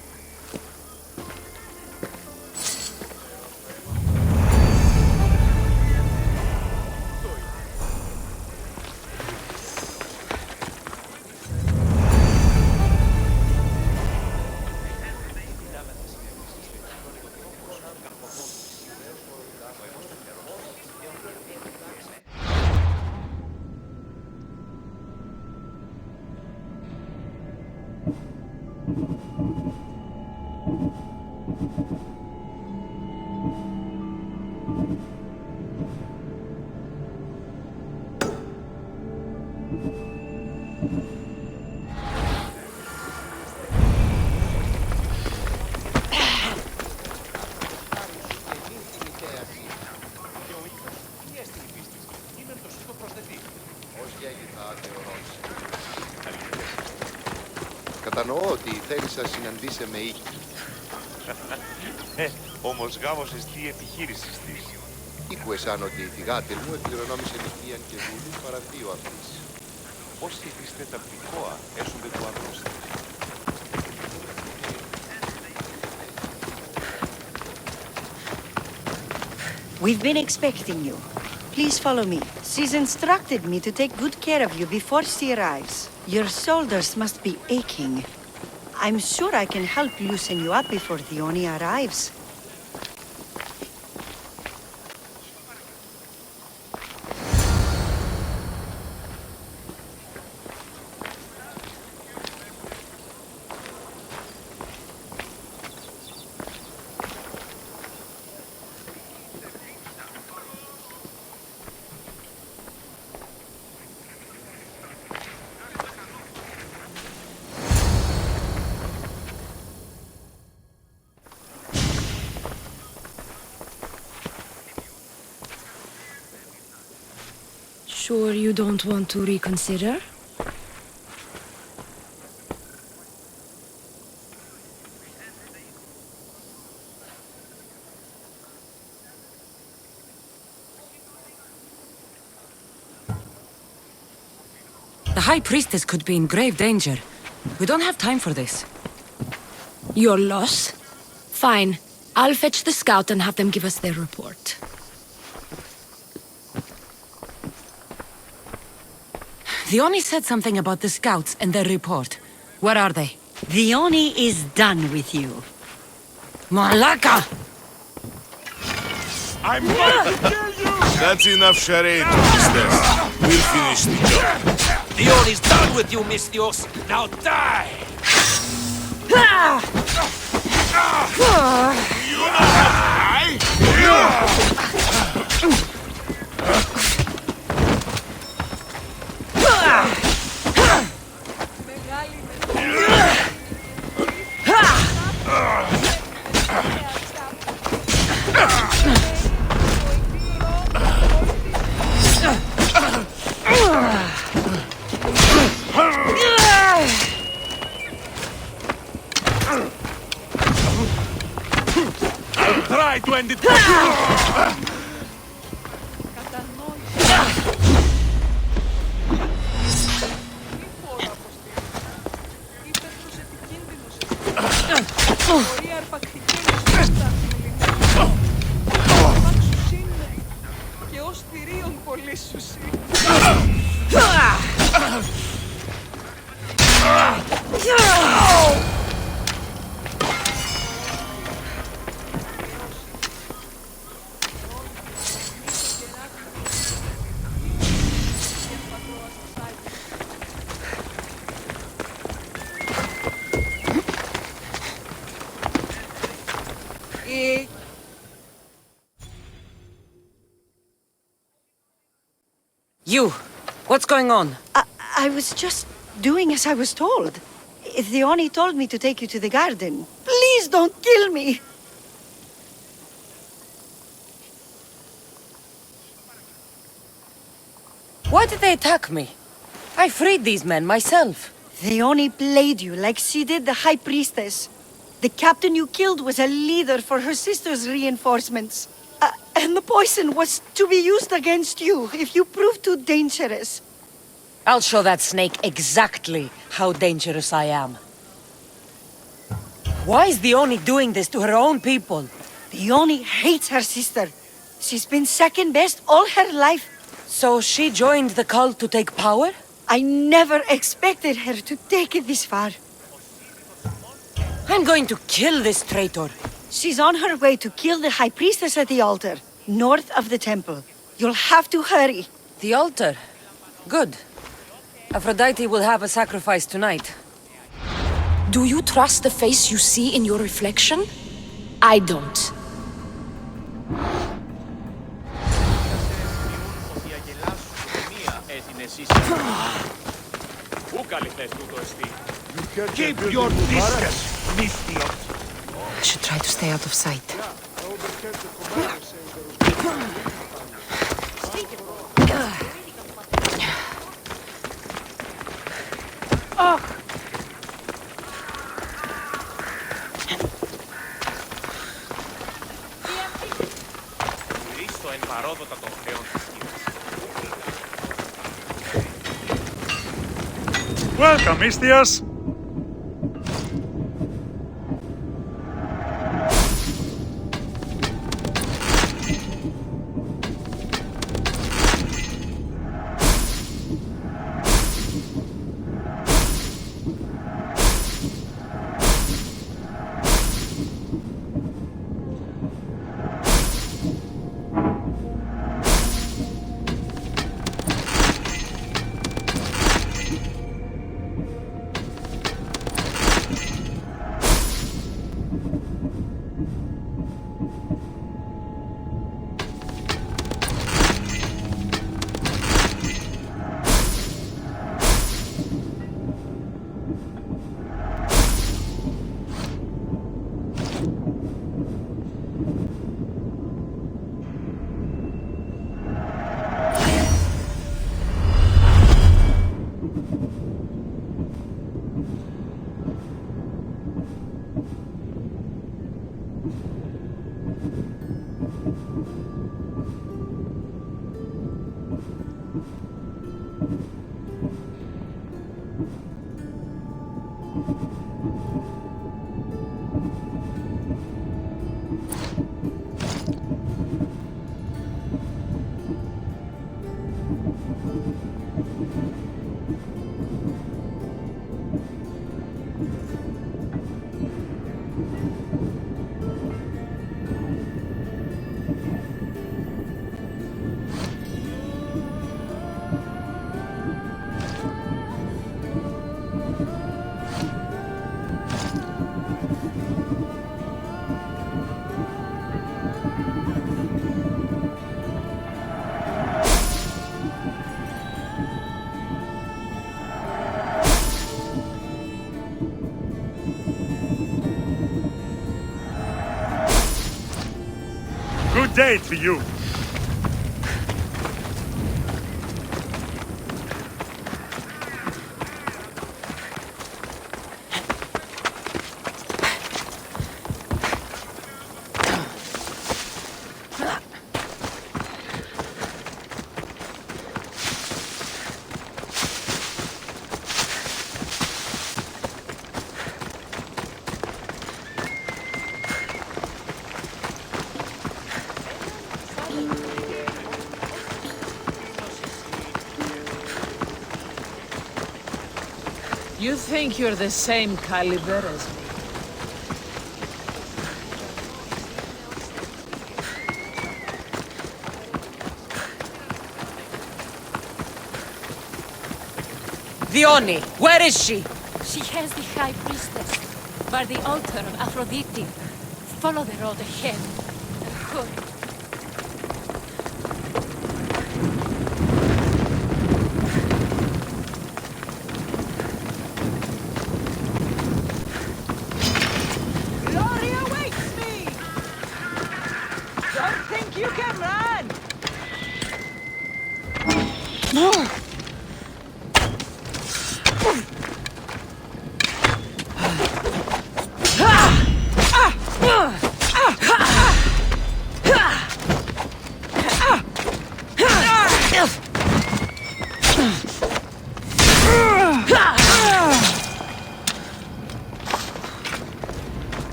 [SPEAKER 12] Κατανοώ ότι θέλεις να συναντήσει με οίκη.
[SPEAKER 11] Όμως γάμος εστί επιχείρησης της.
[SPEAKER 12] Ήκουεσαν ότι η θυγάτη μου εκκληρονόμησε νικίαν και δούλου παρά δύο αυτής.
[SPEAKER 11] Όσοι είστε τα πτυχόα έσονται του ανδρός της.
[SPEAKER 13] We've been expecting you. Please follow me. She's instructed me to take good care of you before she arrives. Your shoulders must be aching. I'm sure I can help loosen you up before Dione arrives.
[SPEAKER 9] Sure you don't want to reconsider?
[SPEAKER 1] The High Priestess could be in grave danger. We don't have time for this.
[SPEAKER 9] Your loss? Fine. I'll fetch the scout and have them give us their report.
[SPEAKER 1] Dione said something about the scouts and their report. Where are they?
[SPEAKER 13] Dione is done with you.
[SPEAKER 1] Malaka!
[SPEAKER 11] I'm going to kill you!
[SPEAKER 10] That's enough charade, Brasidas. We'll finish the job.
[SPEAKER 7] Dione's done with you, Mistios. Now die!
[SPEAKER 11] You know how to die?
[SPEAKER 10] Try to end it.
[SPEAKER 1] You! What's going on?
[SPEAKER 13] I was just doing as I was told. Dione told me to take you to the garden. Please don't kill me!
[SPEAKER 1] Why did they attack me? I freed these men myself.
[SPEAKER 13] Dione played you like she did the High Priestess. The captain you killed was a leader for her sister's reinforcements. And the poison was to be used against you if you prove too dangerous.
[SPEAKER 1] I'll show that snake exactly how dangerous I am. Why is Dione doing this to her own people?
[SPEAKER 13] Dione hates her sister. She's been second best all her life.
[SPEAKER 1] So she joined the cult to take power?
[SPEAKER 13] I never expected her to take it this far.
[SPEAKER 1] I'm going to kill this traitor.
[SPEAKER 13] She's on her way to kill the High Priestess at the altar, north of the temple. You'll have to hurry.
[SPEAKER 1] The altar? Good. Aphrodite will have a sacrifice tonight.
[SPEAKER 9] Do you trust the face you see in your reflection? I don't.
[SPEAKER 6] Keep your distance, Misthios.
[SPEAKER 1] I should try to stay out of sight.
[SPEAKER 6] Welcome, Misthios. Good day to you.
[SPEAKER 1] You think you're the same caliber as me? Dione, where is she?
[SPEAKER 9] She has the High Priestess, by the altar of Aphrodite. Follow the road ahead. Hurry.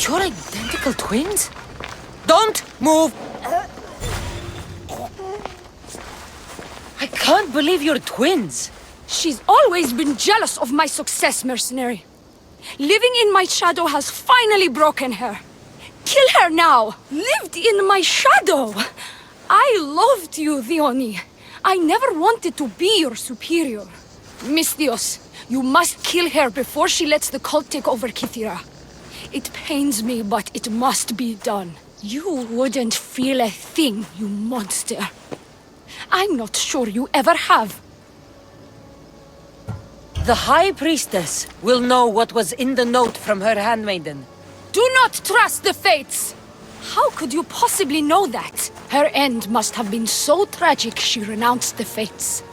[SPEAKER 1] You're identical twins? Don't move! I can't believe you're twins.
[SPEAKER 9] She's always been jealous of my success, mercenary. Living in my shadow has finally broken her. Kill her now! Lived in my shadow! I loved you, Dione. I never wanted to be your superior. Misthios, you must kill her before she lets the cult take over Kythera. It pains me, but it must be done. You wouldn't feel a thing, you monster. I'm not sure you ever have.
[SPEAKER 1] The High Priestess will know what was in the note from her handmaiden.
[SPEAKER 9] Do not trust the fates! How could you possibly know that? Her end must have been so tragic she renounced the fates.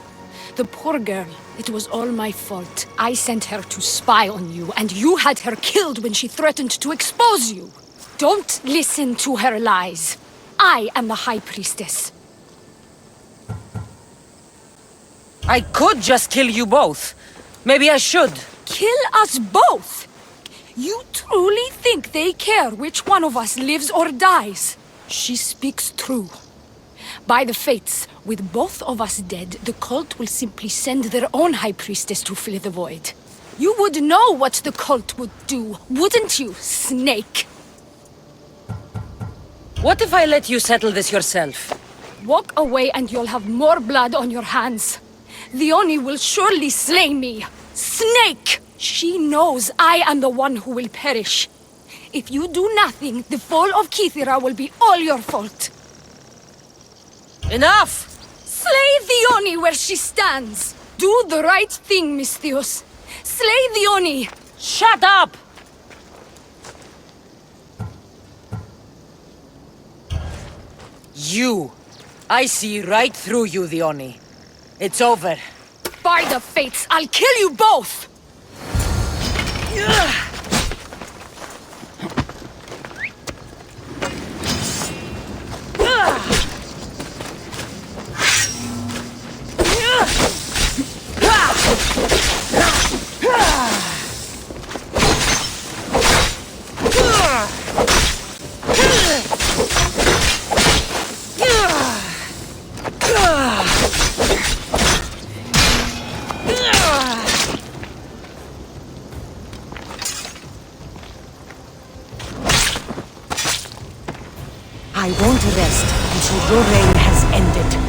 [SPEAKER 9] The poor girl, it was all my fault. I sent her to spy on you, and you had her killed when she threatened to expose you. Don't listen to her lies. I am the High Priestess.
[SPEAKER 1] I could just kill you both. Maybe I should.
[SPEAKER 9] Kill us both? You truly think they care which one of us lives or dies? She speaks true. By the fates, with both of us dead, the cult will simply send their own High Priestess to fill the void. You would know what the cult would do, wouldn't you, snake?
[SPEAKER 1] What if I let you settle this yourself?
[SPEAKER 9] Walk away and you'll have more blood on your hands. The Oni will surely slay me. Snake! She knows I am the one who will perish. If you do nothing, the fall of Kythera will be all your fault.
[SPEAKER 1] Enough!
[SPEAKER 9] Slay the Oni where she stands. Do the right thing, Misthios. Slay the Oni.
[SPEAKER 1] Shut up! You. I see right through you, the Oni. It's over.
[SPEAKER 9] By the fates, I'll kill you both!
[SPEAKER 1] I won't rest until your reign has ended.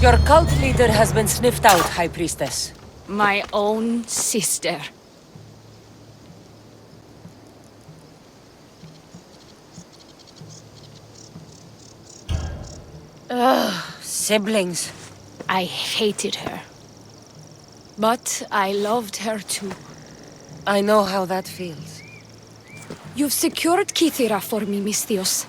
[SPEAKER 1] Your cult leader has been sniffed out, High Priestess.
[SPEAKER 9] My own sister.
[SPEAKER 1] Siblings.
[SPEAKER 9] I hated her. But I loved her too.
[SPEAKER 1] I know how that feels.
[SPEAKER 9] You've secured Kythera for me, Misthios.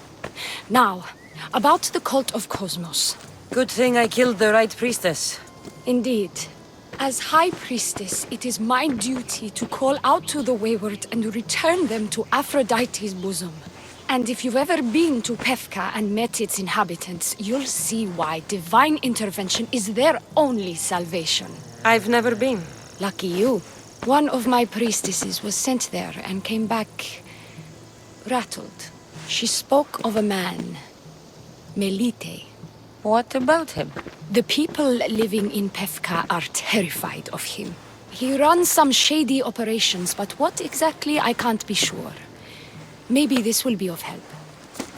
[SPEAKER 9] Now, about the cult of Kosmos.
[SPEAKER 1] Good thing I killed the right priestess.
[SPEAKER 9] Indeed. As High Priestess, it is my duty to call out to the wayward and return them to Aphrodite's bosom. And if you've ever been to Pefka and met its inhabitants, you'll see why divine intervention is their only salvation.
[SPEAKER 1] I've never been.
[SPEAKER 9] Lucky you. One of my priestesses was sent there and came back rattled. She spoke of a man, Melite.
[SPEAKER 1] What about him?
[SPEAKER 9] The people living in Pefka are terrified of him. He runs some shady operations, but what exactly I can't be sure. Maybe this will be of help.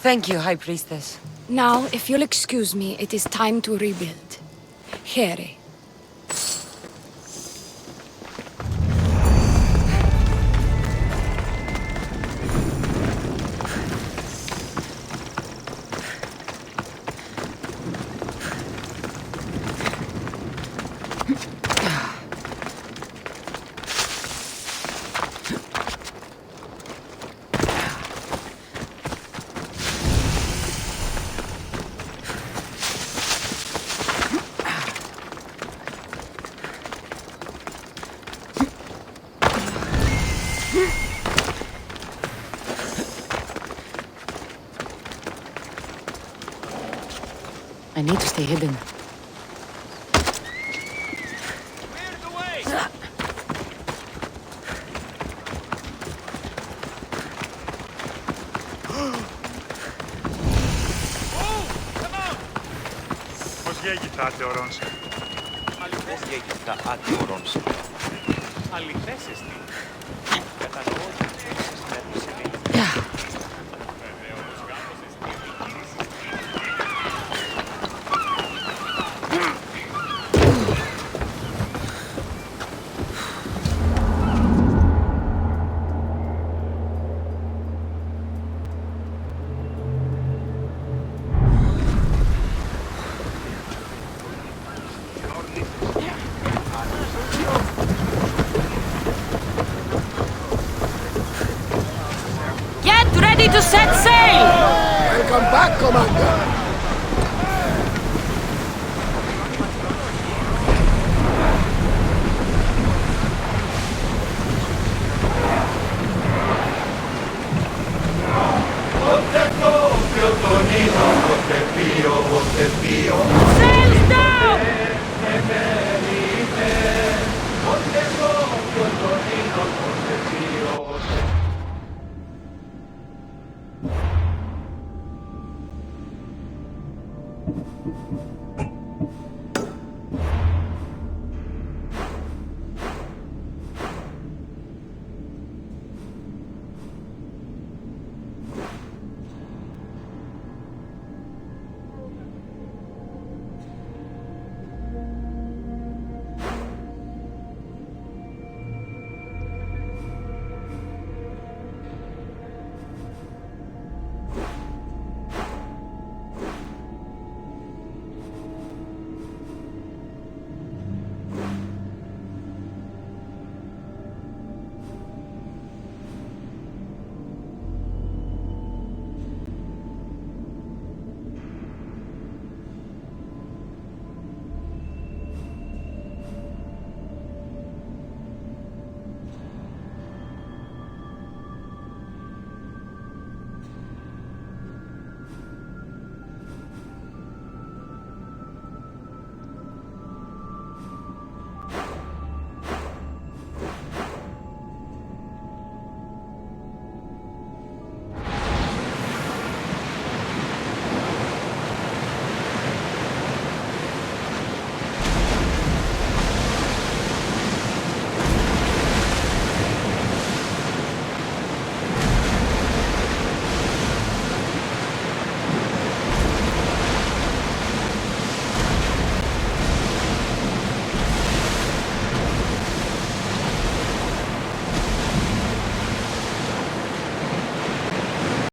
[SPEAKER 1] Thank you, High Priestess.
[SPEAKER 9] Now, if you'll excuse me, it is time to rebuild. Here.
[SPEAKER 1] I need to stay hidden. To set sail!
[SPEAKER 2] Welcome back, Commander!